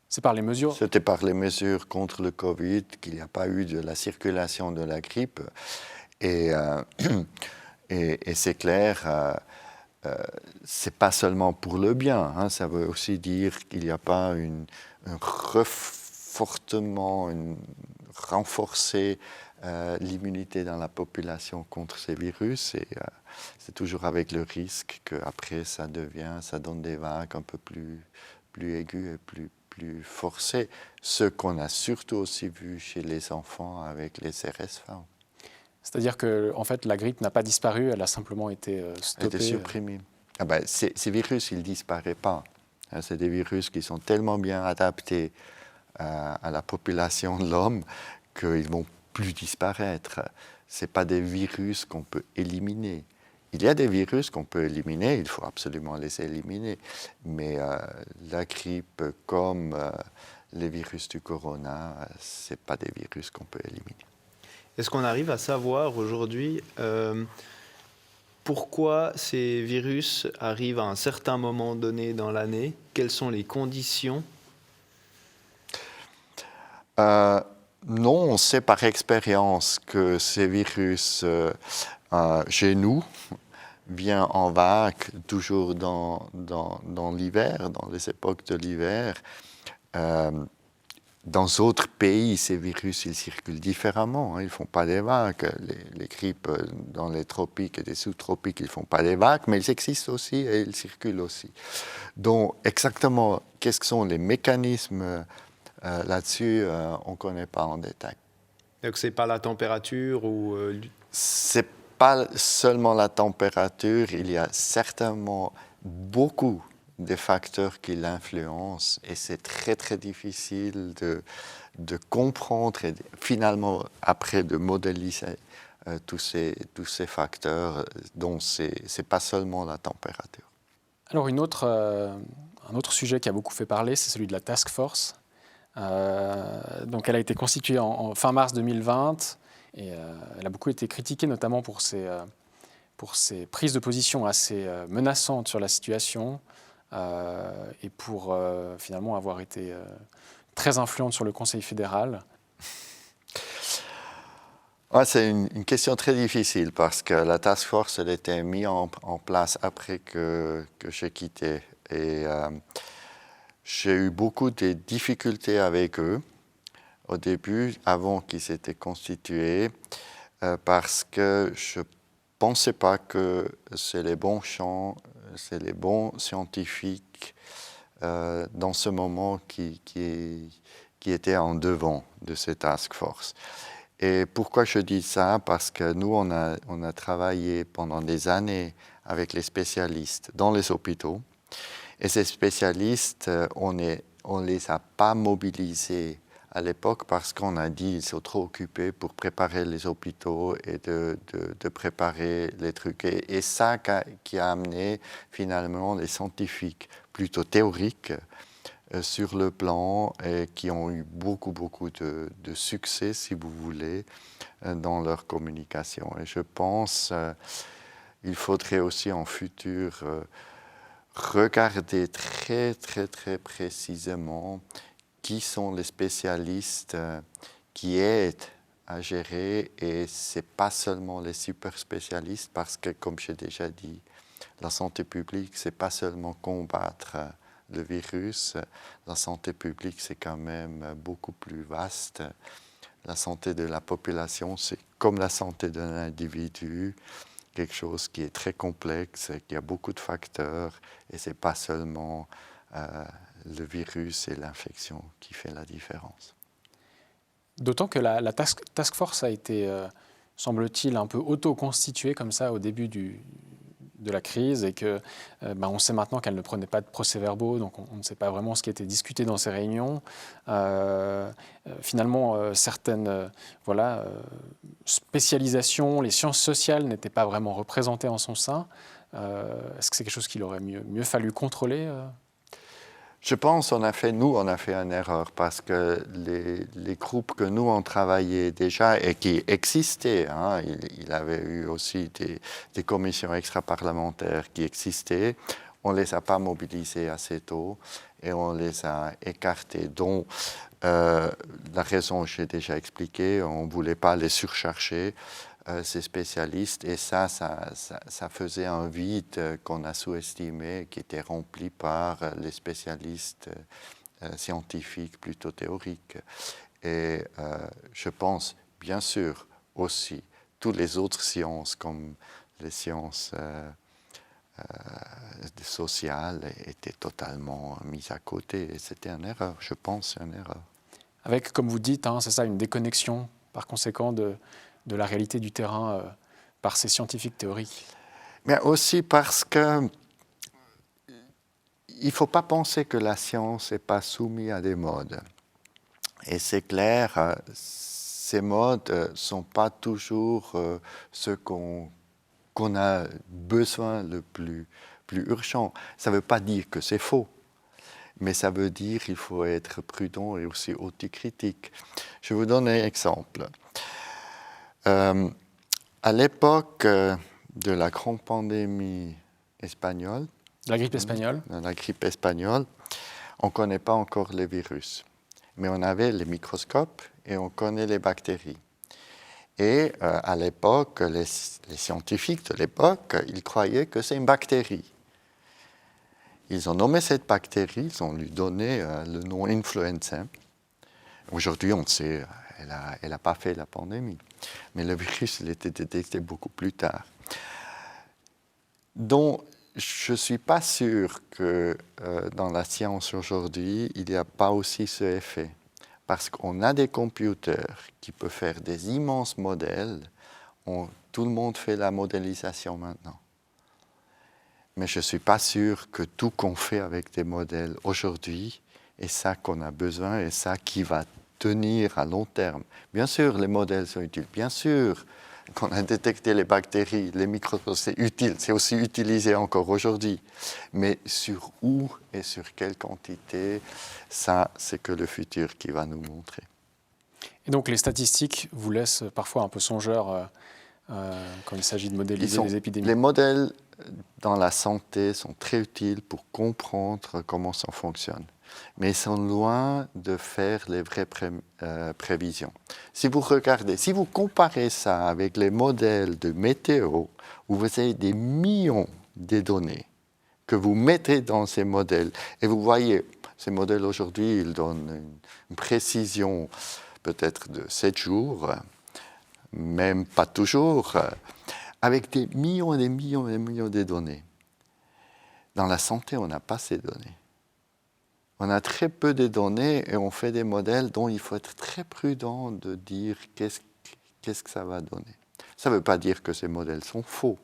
C'est par les mesures? C'était par les mesures contre le Covid qu'il n'y a pas eu de la circulation de la grippe. Et c'est clair, c'est pas seulement pour le bien. Hein, ça veut aussi dire qu'il n'y a pas renforcer l'immunité dans la population contre ces virus. Et c'est toujours avec le risque qu'après ça donne des vagues un peu plus aiguës et plus forcées. Ce qu'on a surtout aussi vu chez les enfants avec les RSV. C'est-à-dire que en fait, la grippe n'a pas disparu, elle a simplement été stoppée. Elle était supprimée. Ces virus, ils ne disparaissent pas. C'est des virus qui sont tellement bien adaptés à la population de l'homme qu'ils ne vont plus disparaître. Ce pas des virus qu'on peut éliminer. Il y a des virus qu'on peut éliminer, il faut absolument les éliminer. Mais la grippe, comme les virus du corona, ce pas des virus qu'on peut éliminer. Est-ce qu'on arrive à savoir aujourd'hui pourquoi ces virus arrivent à un certain moment donné dans l'année? Quelles sont les conditions? Non, on sait par expérience que ces virus, chez nous, viennent en vague toujours dans l'hiver, dans les époques de l'hiver. Dans d'autres pays, ces virus, ils circulent différemment. Hein, ils ne font pas des vagues. Les grippes dans les tropiques et les sous-tropiques, ils ne font pas des vagues, mais ils existent aussi et ils circulent aussi. Donc, exactement, quels sont les mécanismes là-dessus, on ne connaît pas en détail. Donc, ce n'est pas la température ou... Ce n'est pas seulement la température, il y a certainement beaucoup de facteurs qui l'influencent et c'est très très difficile de comprendre et finalement après de modéliser tous ces facteurs dont c'est pas seulement la température. Alors un autre sujet qui a beaucoup fait parler, c'est celui de la task force. Donc elle a été constituée en fin mars 2020 et elle a beaucoup été critiquée notamment pour ses prises de position assez menaçantes sur la situation et pour finalement avoir été très influente sur le Conseil fédéral. C'est une question très difficile parce que la task force elle était mise en place après que j'ai quitté et j'ai eu beaucoup de difficultés avec eux au début, avant qu'ils s'étaient constitués, parce que je ne pensais pas que c'est les bons champs, c'est les bons scientifiques dans ce moment qui étaient en devant de ces task force. Et pourquoi je dis ça? Parce que nous, on a travaillé pendant des années avec les spécialistes dans les hôpitaux. Et ces spécialistes, on ne les a pas mobilisés à l'époque parce qu'on a dit qu'ils sont trop occupés pour préparer les hôpitaux et de préparer les trucs. Et ça qui a amené finalement les scientifiques plutôt théoriques sur le plan et qui ont eu beaucoup de succès, si vous voulez, dans leur communication. Et je pense qu'il faudrait aussi en futur regarder très précisément qui sont les spécialistes qui aident à gérer et ce n'est pas seulement les super spécialistes parce que, comme j'ai déjà dit, la santé publique, ce n'est pas seulement combattre le virus, la santé publique, c'est quand même beaucoup plus vaste. La santé de la population, c'est comme la santé d'un individu, quelque chose qui est très complexe, qui a beaucoup de facteurs, et ce n'est pas seulement le virus et l'infection qui fait la différence. D'autant que la task force a été, semble-t-il, un peu auto-constituée comme ça au début de la crise et que on sait maintenant qu'elle ne prenait pas de procès-verbaux, donc on ne sait pas vraiment ce qui était discuté dans ces réunions. Finalement, certaines spécialisations, les sciences sociales n'étaient pas vraiment représentées en son sein. Est-ce que c'est quelque chose qu'il aurait mieux fallu contrôler Je pense qu'on a fait une erreur parce que les groupes que nous on travaillait déjà et qui existaient, hein, il avait eu aussi des commissions extra-parlementaires qui existaient, on ne les a pas mobilisés assez tôt et on les a écartés. Donc, la raison, j'ai déjà expliqué, on ne voulait pas les surcharger, ces spécialistes, et ça faisait un vide qu'on a sous-estimé, qui était rempli par les spécialistes scientifiques plutôt théoriques. Et je pense, bien sûr, aussi, toutes les autres sciences, comme les sciences sociales, étaient totalement mises à côté. Et c'était une erreur, je pense, une erreur. Avec, comme vous dites, hein, c'est ça, une déconnexion, par conséquent, de la réalité du terrain par ces scientifiques théoriques. Mais aussi parce que il ne faut pas penser que la science n'est pas soumise à des modes. Et c'est clair, ces modes ne sont pas toujours ceux qu'on a besoin le plus urgent. Ça ne veut pas dire que c'est faux, mais ça veut dire qu'il faut être prudent et aussi autocritique. Je vous donne un exemple. À l'époque de la grande pandémie espagnole, La grippe espagnole. On ne connaît pas encore les virus, mais on avait les microscopes et on connaît les bactéries. Et à l'époque, les scientifiques de l'époque, ils croyaient que c'est une bactérie. Ils ont nommé cette bactérie, ils ont lui donné le nom influenza. Aujourd'hui, on sait, elle n'a pas fait la pandémie. Mais le virus, il était détecté beaucoup plus tard. Donc, je ne suis pas sûr que dans la science aujourd'hui, il n'y a pas aussi ce effet. Parce qu'on a des computers qui peuvent faire des immenses modèles. Tout le monde fait la modélisation maintenant. Mais je ne suis pas sûr que tout qu'on fait avec des modèles aujourd'hui est ça qu'on a besoin et ça qui va tenir à long terme. Bien sûr, les modèles sont utiles. Bien sûr, qu'on a détecté les bactéries, les microbes, c'est utile. C'est aussi utilisé encore aujourd'hui. Mais sur où et sur quelle quantité, ça, c'est que le futur qui va nous montrer. Et donc, les statistiques vous laissent parfois un peu songeur quand il s'agit de modéliser les épidémies. Les modèles dans la santé sont très utiles pour comprendre comment ça fonctionne. Mais ils sont loin de faire les vraies prévisions. Si vous regardez, si vous comparez ça avec les modèles de météo, où vous avez des millions de données que vous mettez dans ces modèles, et vous voyez, ces modèles aujourd'hui, ils donnent une précision peut-être de 7 jours, même pas toujours, avec des millions et des millions et des millions de données. Dans la santé, on n'a pas ces données. On a très peu de données et on fait des modèles dont il faut être très prudent de dire qu'est-ce que ça va donner. Ça ne veut pas dire que ces modèles sont faux,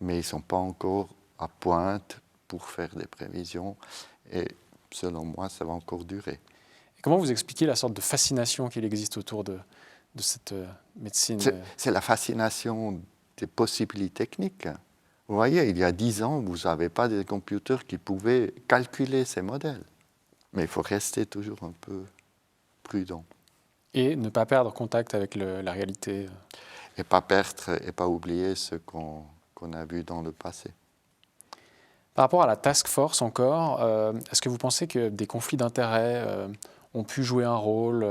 mais ils ne sont pas encore à pointe pour faire des prévisions et selon moi, ça va encore durer. Et comment vous expliquez la sorte de fascination qu'il existe autour de cette médecine? C'est la fascination des possibilités techniques. Vous voyez, il y a 10 ans, vous n'avez pas de computers qui pouvaient calculer ces modèles. Mais il faut rester toujours un peu prudent. Et ne pas perdre contact avec la réalité. Et pas perdre et pas oublier ce qu'on a vu dans le passé. Par rapport à la task force encore, est-ce que vous pensez que des conflits d'intérêts ont pu jouer un rôle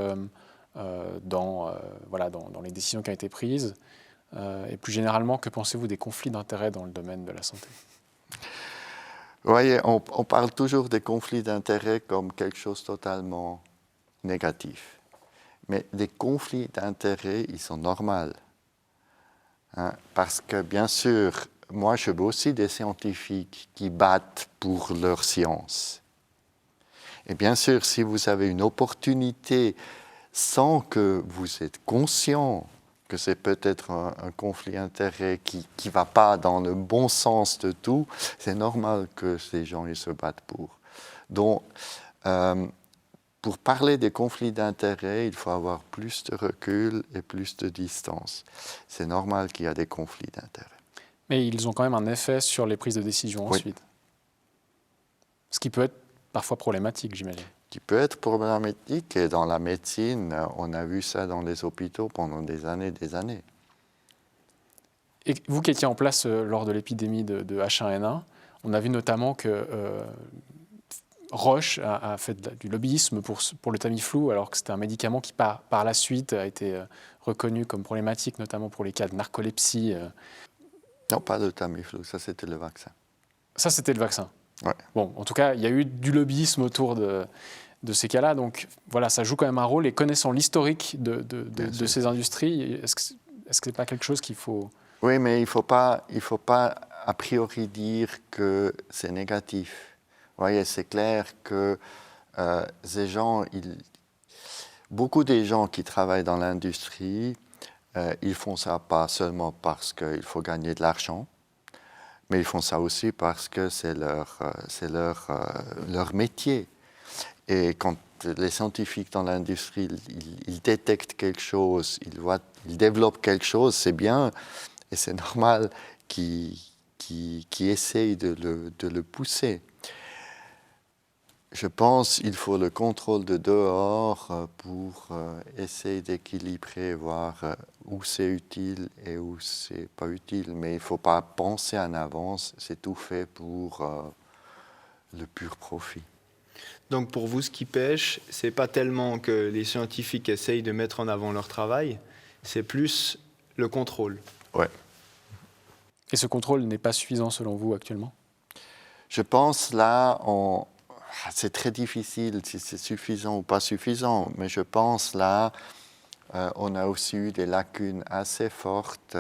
dans les décisions qui ont été prises? Et plus généralement, que pensez-vous des conflits d'intérêts dans le domaine de la santé? Vous voyez, on parle toujours des conflits d'intérêts comme quelque chose de totalement négatif. Mais les conflits d'intérêts, ils sont normaux. Hein, parce que, bien sûr, moi, je veux aussi des scientifiques qui battent pour leur science. Et bien sûr, si vous avez une opportunité sans que vous êtes conscient que c'est peut-être un conflit d'intérêts qui ne va pas dans le bon sens de tout, c'est normal que ces gens ils se battent pour. Donc, pour parler des conflits d'intérêts, il faut avoir plus de recul et plus de distance. C'est normal qu'il y a des conflits d'intérêts. Mais ils ont quand même un effet sur les prises de décision ensuite. Ce qui peut être parfois problématique, j'imagine. Qui peut être problématique, et dans la médecine, on a vu ça dans les hôpitaux pendant des années, des années. Et vous qui étiez en place lors de l'épidémie de H1N1, on a vu notamment que Roche a fait du lobbyisme pour le Tamiflu, alors que c'était un médicament qui, par la suite, a été reconnu comme problématique, notamment pour les cas de narcolepsie. Non, pas le Tamiflu, ça c'était le vaccin. Ça, c'était le vaccin. Ouais. Bon, en tout cas, il y a eu du lobbyisme autour de ces cas-là. Donc voilà, ça joue quand même un rôle. Et connaissant l'historique de ces industries, est-ce que ce n'est pas quelque chose qu'il faut... Oui, mais il faut pas a priori dire que c'est négatif. Vous voyez, c'est clair que ces gens, beaucoup des gens qui travaillent dans l'industrie, ils font ça pas seulement parce qu'il faut gagner de l'argent, mais ils font ça aussi parce que c'est leur métier. Et quand les scientifiques dans l'industrie, ils détectent quelque chose, ils développent quelque chose, c'est bien, et c'est normal qu'ils essayent de le pousser. Je pense qu'il faut le contrôle de dehors pour essayer d'équilibrer, voir où c'est utile et où c'est pas utile. Mais il ne faut pas penser en avance, c'est tout fait pour le pur profit. Donc pour vous, ce qui pêche, ce n'est pas tellement que les scientifiques essayent de mettre en avant leur travail, c'est plus le contrôle. Ouais. Et ce contrôle n'est pas suffisant selon vous actuellement? Je pense là, c'est très difficile si c'est suffisant ou pas suffisant, mais je pense là, on a aussi eu des lacunes assez fortes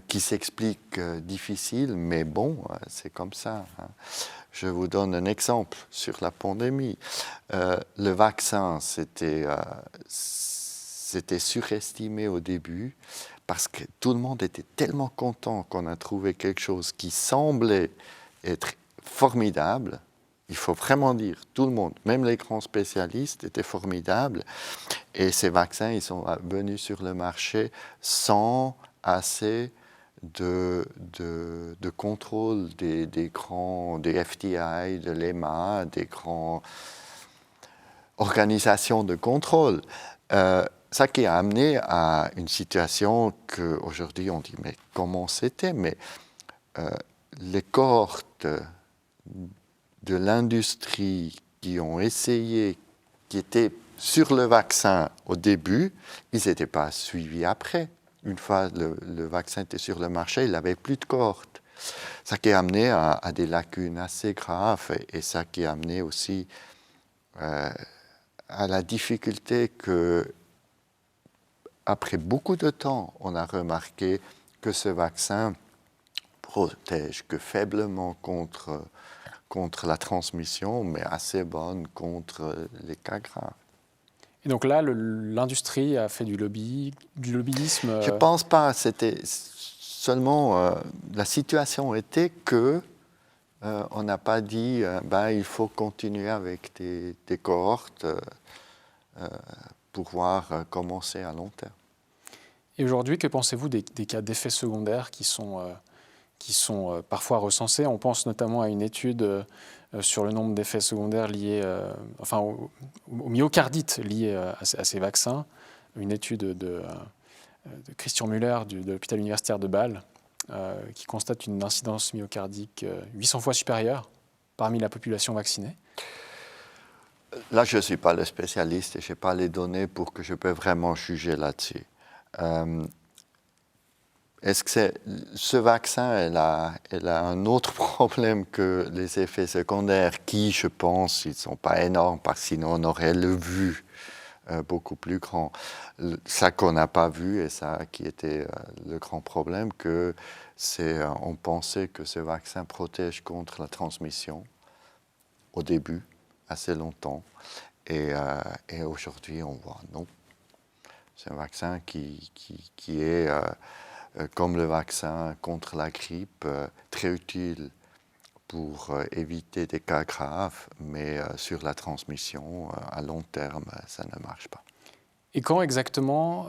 qui s'expliquent difficiles, mais bon, c'est comme ça. Hein. Je vous donne un exemple sur la pandémie. Le vaccin, c'était surestimé au début parce que tout le monde était tellement content qu'on a trouvé quelque chose qui semblait être formidable. Il faut vraiment dire, tout le monde, même les grands spécialistes, étaient formidables. Et ces vaccins, ils sont venus sur le marché sans assez de contrôle des FDI, de l'EMA, des grandes organisations de contrôle. Ça qui a amené à une situation qu'aujourd'hui on dit, mais comment c'était? Mais les cohortes de l'industrie qui ont essayé, qui étaient sur le vaccin au début, ils n'étaient pas suivis après. Une fois le vaccin était sur le marché, il n'avait plus de cohorte. Ça qui a amené à des lacunes assez graves et ça qui a amené aussi à la difficulté que, après beaucoup de temps, on a remarqué que ce vaccin protège que faiblement contre la transmission, mais assez bonne contre les cas graves. Et donc là, l'industrie a fait du lobbyisme. Je ne pense pas. C'était seulement la situation était que on n'a pas dit il faut continuer avec des cohortes pour voir comment c'est à long terme. Et aujourd'hui, que pensez-vous des cas d'effets secondaires qui sont parfois recensés? On pense notamment à une étude sur le nombre d'effets secondaires liés, au myocardite lié à ces vaccins, une étude de Christian Müller de l'hôpital universitaire de Bâle, qui constate une incidence myocardique 800 fois supérieure parmi la population vaccinée. Là, je ne suis pas le spécialiste et je n'ai pas les données pour que je puisse vraiment juger là-dessus. Est-ce que ce vaccin elle a un autre problème que les effets secondaires qui, je pense, ils ne sont pas énormes parce que sinon on aurait le vu beaucoup plus grand. Ça qu'on n'a pas vu et ça qui était le grand problème, que on pensait que ce vaccin protège contre la transmission au début, assez longtemps, et aujourd'hui on voit non. C'est un vaccin qui est comme le vaccin contre la grippe, très utile pour éviter des cas graves, mais sur la transmission, à long terme, ça ne marche pas. Et quand exactement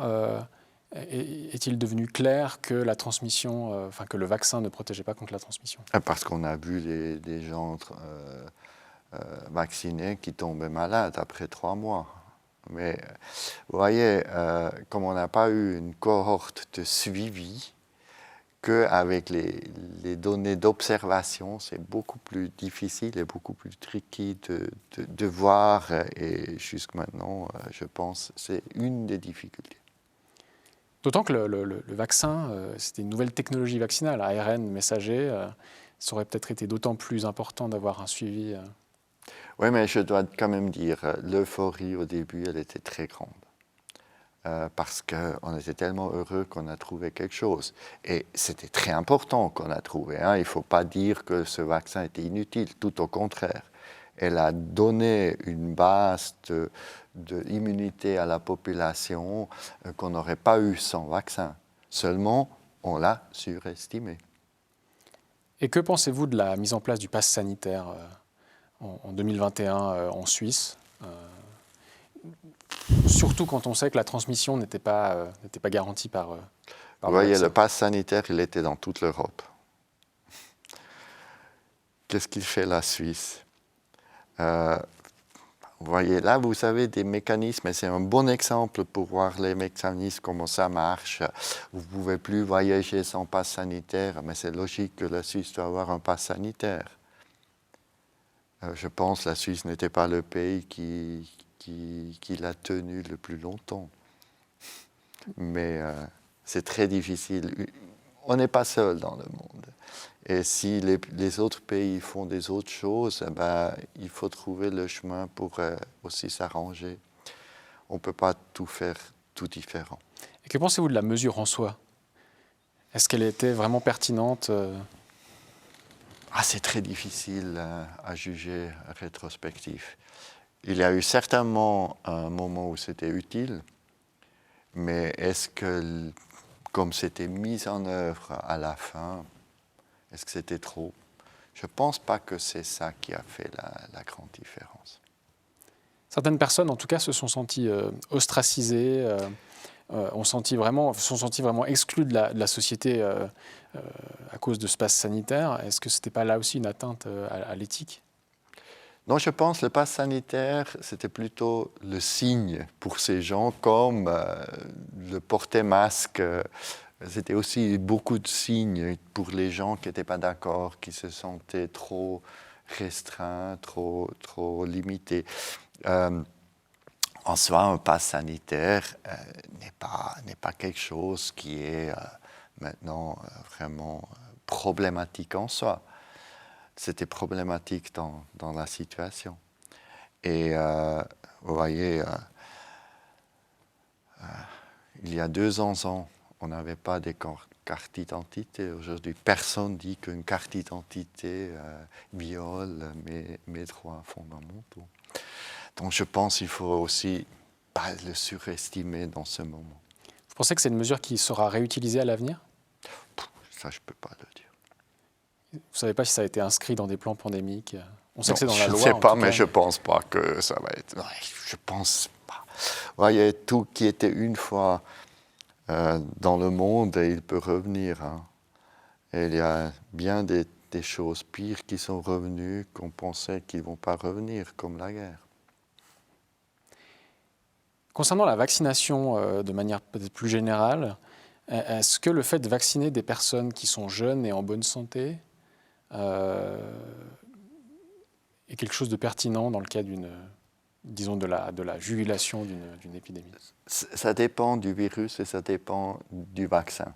est-il devenu clair que la transmission, que le vaccin ne protégeait pas contre la transmission? Parce qu'on a vu des gens vaccinés qui tombaient malades après 3 mois. Mais vous voyez, comme on n'a pas eu une cohorte de suivi, qu'avec les données d'observation, c'est beaucoup plus difficile et beaucoup plus tricky de voir. Et jusqu'à maintenant, je pense que c'est une des difficultés. D'autant que le vaccin, c'était une nouvelle technologie vaccinale, ARN messager. Ça aurait peut-être été d'autant plus important d'avoir un suivi. Oui, mais je dois quand même dire, l'euphorie au début, elle était très grande. Parce qu'on était tellement heureux qu'on a trouvé quelque chose. Et c'était très important qu'on a trouvé. Hein. Il ne faut pas dire que ce vaccin était inutile, tout au contraire. Elle a donné une base d'immunité à la population qu'on n'aurait pas eu sans vaccin. Seulement, on l'a surestimé. Et que pensez-vous de la mise en place du pass sanitaire en 2021 en Suisse surtout quand on sait que la transmission n'était pas garantie par Vous voyez, le pass sanitaire, il était dans toute l'Europe. Qu'est-ce qu'il fait la Suisse? Vous voyez, là, vous avez des mécanismes, et c'est un bon exemple pour voir les mécanismes, comment ça marche. Vous ne pouvez plus voyager sans pass sanitaire, mais c'est logique que la Suisse doit avoir un pass sanitaire. Je pense que la Suisse n'était pas le pays qui l'a tenu le plus longtemps. Mais c'est très difficile. On n'est pas seul dans le monde. Et si les autres pays font des autres choses, il faut trouver le chemin pour aussi s'arranger. On ne peut pas tout faire tout différent. Et que pensez-vous de la mesure en soi? Est-ce qu'elle était vraiment pertinente? C'est très difficile à juger rétrospectif. Il y a eu certainement un moment où c'était utile, mais est-ce que, comme c'était mis en œuvre à la fin, est-ce que c'était trop? Je ne pense pas que c'est ça qui a fait la grande différence. Certaines personnes, en tout cas, se sont senties ostracisées, se sont senties vraiment exclues de la société à cause de ce pass sanitaire. Est-ce que ce n'était pas là aussi une atteinte à l'éthique? Non, je pense que le pass sanitaire, c'était plutôt le signe pour ces gens, comme le porter masque. C'était aussi beaucoup de signes pour les gens qui n'étaient pas d'accord, qui se sentaient trop restreints, trop limités. En soi, un pass sanitaire n'est pas quelque chose qui est maintenant vraiment problématique en soi. C'était problématique dans la situation. Et vous voyez, il y a 200 ans, on n'avait pas de carte d'identité. Aujourd'hui, personne ne dit qu'une carte d'identité viole mes droits fondamentaux. Donc je pense qu'il faut aussi pas le surestimer dans ce moment. Vous pensez que c'est une mesure qui sera réutilisée à l'avenir? Ça, je ne peux pas le dire. Vous ne savez pas si ça a été inscrit dans des plans pandémiques? On sait que c'est dans la loi. Je ne sais pas, mais je ne pense pas que ça va être... Je ne pense pas. Vous voyez, tout qui était une fois dans le monde, il peut revenir. Hein. Et il y a bien des choses pires qui sont revenues qu'on pensait qu'ils ne vont pas revenir, comme la guerre. Concernant la vaccination de manière peut-être plus générale, est-ce que le fait de vacciner des personnes qui sont jeunes et en bonne santé est quelque chose de pertinent dans le cas de la jugulation d'une épidémie? Ça dépend du virus et ça dépend du vaccin.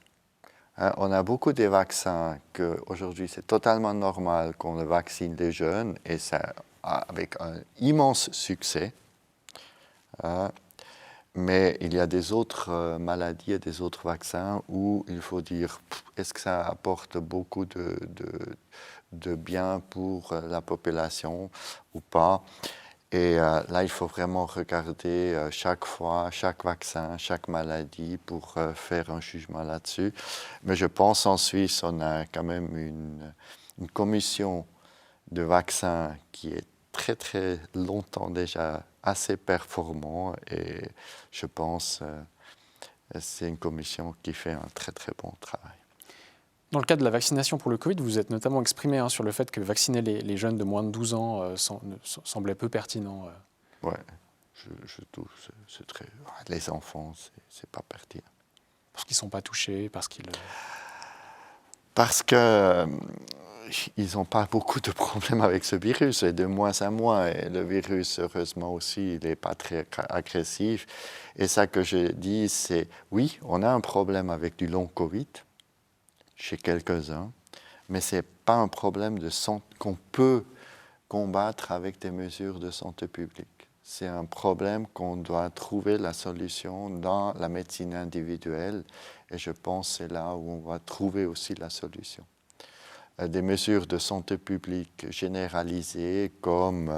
On a beaucoup de vaccins qu'aujourd'hui c'est totalement normal qu'on vaccine les jeunes et ça avec un immense succès. Mais il y a des autres maladies et des autres vaccins où il faut dire est-ce que ça apporte beaucoup de bien pour la population ou pas. Et là, il faut vraiment regarder chaque fois, chaque vaccin, chaque maladie pour faire un jugement là-dessus. Mais je pense en Suisse, on a quand même une commission de vaccins qui est très très longtemps déjà assez performant et je pense que c'est une commission qui fait un très très bon travail. Dans le cadre de la vaccination pour le Covid, vous êtes notamment exprimé sur le fait que vacciner les jeunes de moins de 12 ans semblait peu pertinent. Ouais, je trouve c'est très. Les enfants, c'est pas pertinent. Parce qu'ils ne sont pas touchés, parce qu'ils. Parce que ils n'ont pas beaucoup de problèmes avec ce virus, et de moins en moins. Et le virus, heureusement aussi, il n'est pas très agressif. Et ça que je dis, c'est oui, on a un problème avec du long Covid chez quelques-uns, mais ce n'est pas un problème qu'on peut combattre avec des mesures de santé publique. C'est un problème qu'on doit trouver la solution dans la médecine individuelle, et je pense que c'est là où on va trouver aussi la solution. Des mesures de santé publique généralisées comme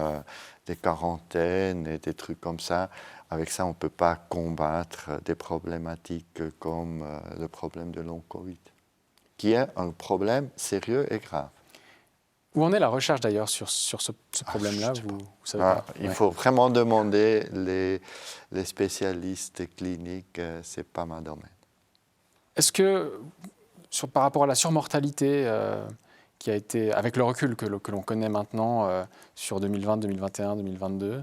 des quarantaines et des trucs comme ça, avec ça on ne peut pas combattre des problématiques comme le problème de long Covid, qui est un problème sérieux et grave. Où en est la recherche d'ailleurs sur ce problème-là, vous savez pas. Il faut vraiment demander les spécialistes cliniques, ce n'est pas ma domaine. Est-ce que, par rapport à la surmortalité qui a été, avec le recul que l'on connaît maintenant sur 2020, 2021, 2022,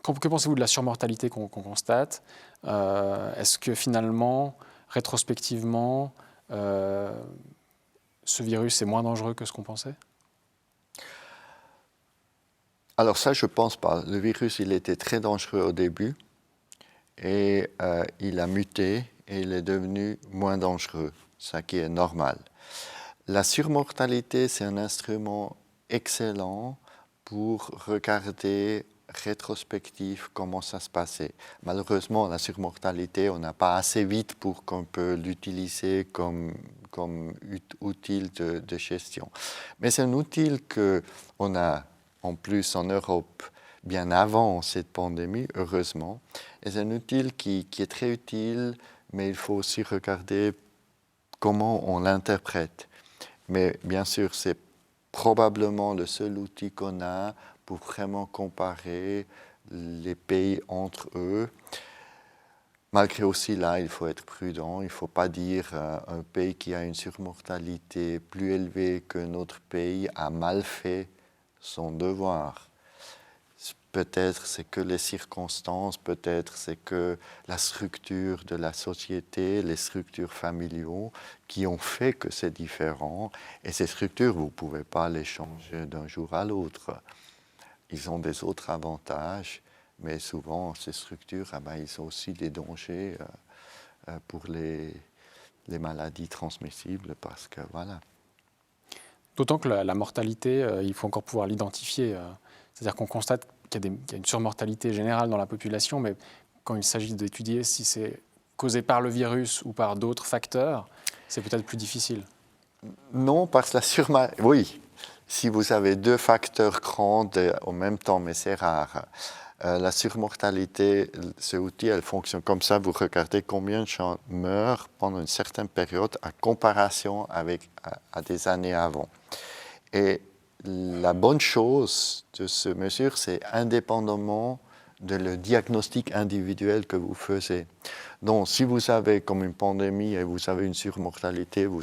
que pensez-vous de la surmortalité qu'on constate? Est-ce que finalement, rétrospectivement, ce virus est moins dangereux que ce qu'on pensait? Alors ça, je ne pense pas. Le virus, il était très dangereux au début et il a muté et il est devenu moins dangereux, ce qui est normal. La surmortalité, c'est un instrument excellent pour regarder rétrospectif comment ça se passait. Malheureusement, la surmortalité, on n'a pas assez vite pour qu'on peut l'utiliser comme outil de gestion. Mais c'est un outil qu'on a en plus en Europe bien avant cette pandémie, heureusement. Et c'est un outil qui est très utile, mais il faut aussi regarder comment on l'interprète. Mais bien sûr, c'est probablement le seul outil qu'on a pour vraiment comparer les pays entre eux. Malgré aussi là, il faut être prudent. Il ne faut pas dire un pays qui a une surmortalité plus élevée qu'un autre pays a mal fait son devoir. Peut-être c'est que les circonstances, peut-être c'est que la structure de la société, les structures familiaux qui ont fait que c'est différent. Et ces structures, vous ne pouvez pas les changer d'un jour à l'autre. Ils ont des autres avantages, mais souvent ces structures, ils ont aussi des dangers pour les maladies transmissibles parce que voilà. D'autant que la mortalité, il faut encore pouvoir l'identifier. C'est-à-dire qu'on constate qu'il y a une surmortalité générale dans la population, mais quand il s'agit d'étudier si c'est causé par le virus ou par d'autres facteurs, c'est peut-être plus difficile. Non, parce que oui, si vous avez deux facteurs grands en même temps, mais c'est rare. La surmortalité, ce outil, elle fonctionne comme ça. Vous regardez combien de gens meurent pendant une certaine période en comparaison à des années avant. Et la bonne chose de ce mesure, c'est indépendamment de le diagnostic individuel que vous faisiez. Donc, si vous avez comme une pandémie et vous avez une surmortalité, vous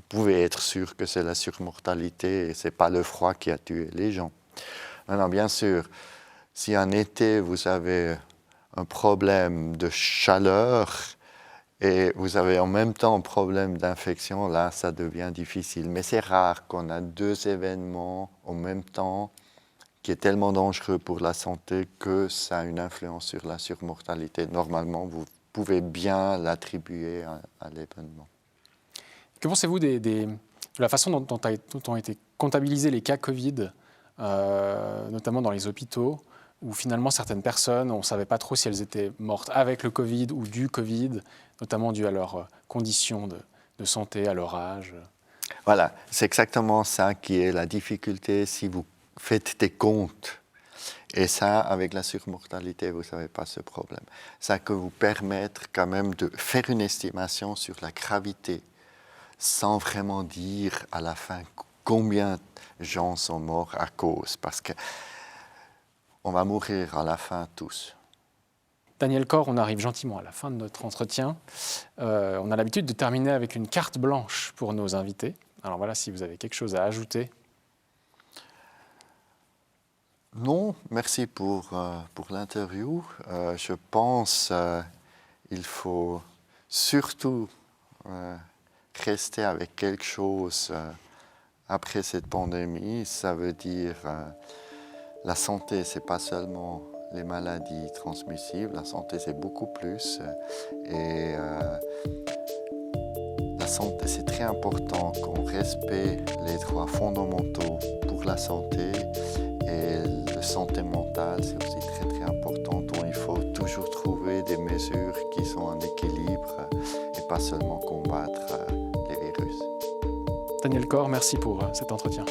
pouvez être sûr que c'est la surmortalité et ce n'est pas le froid qui a tué les gens. Maintenant, bien sûr, si en été, vous avez un problème de chaleur et vous avez en même temps un problème d'infection, là, ça devient difficile. Mais c'est rare qu'on a deux événements en même temps qui est tellement dangereux pour la santé que ça a une influence sur la surmortalité. Normalement, vous pouvez bien l'attribuer à l'événement. Que pensez-vous de la façon dont ont été comptabilisés les cas Covid, notamment dans les hôpitaux, où finalement certaines personnes, on ne savait pas trop si elles étaient mortes avec le Covid ou du Covid, notamment dû à leurs conditions de santé, à leur âge? Voilà, c'est exactement ça qui est la difficulté si vous faites des comptes. Et ça, avec la surmortalité, vous n'avez pas ce problème. Ça peut vous permettre quand même de faire une estimation sur la gravité, sans vraiment dire à la fin combien de gens sont morts à cause. Parce qu'on va mourir à la fin tous. Daniel Corr, on arrive gentiment à la fin de notre entretien. On a l'habitude de terminer avec une carte blanche pour nos invités. Alors voilà, si vous avez quelque chose à ajouter. Non, merci pour l'interview. Je pense qu'il faut surtout rester avec quelque chose après cette pandémie. Ça veut dire la santé, ce n'est pas seulement les maladies transmissibles, la santé c'est beaucoup plus. Et la santé, c'est très important qu'on respecte les droits fondamentaux pour la santé. Et la santé mentale, c'est aussi très très important. Donc il faut toujours trouver des mesures qui sont en équilibre et pas seulement combattre les virus. Daniel Corr, merci pour cet entretien.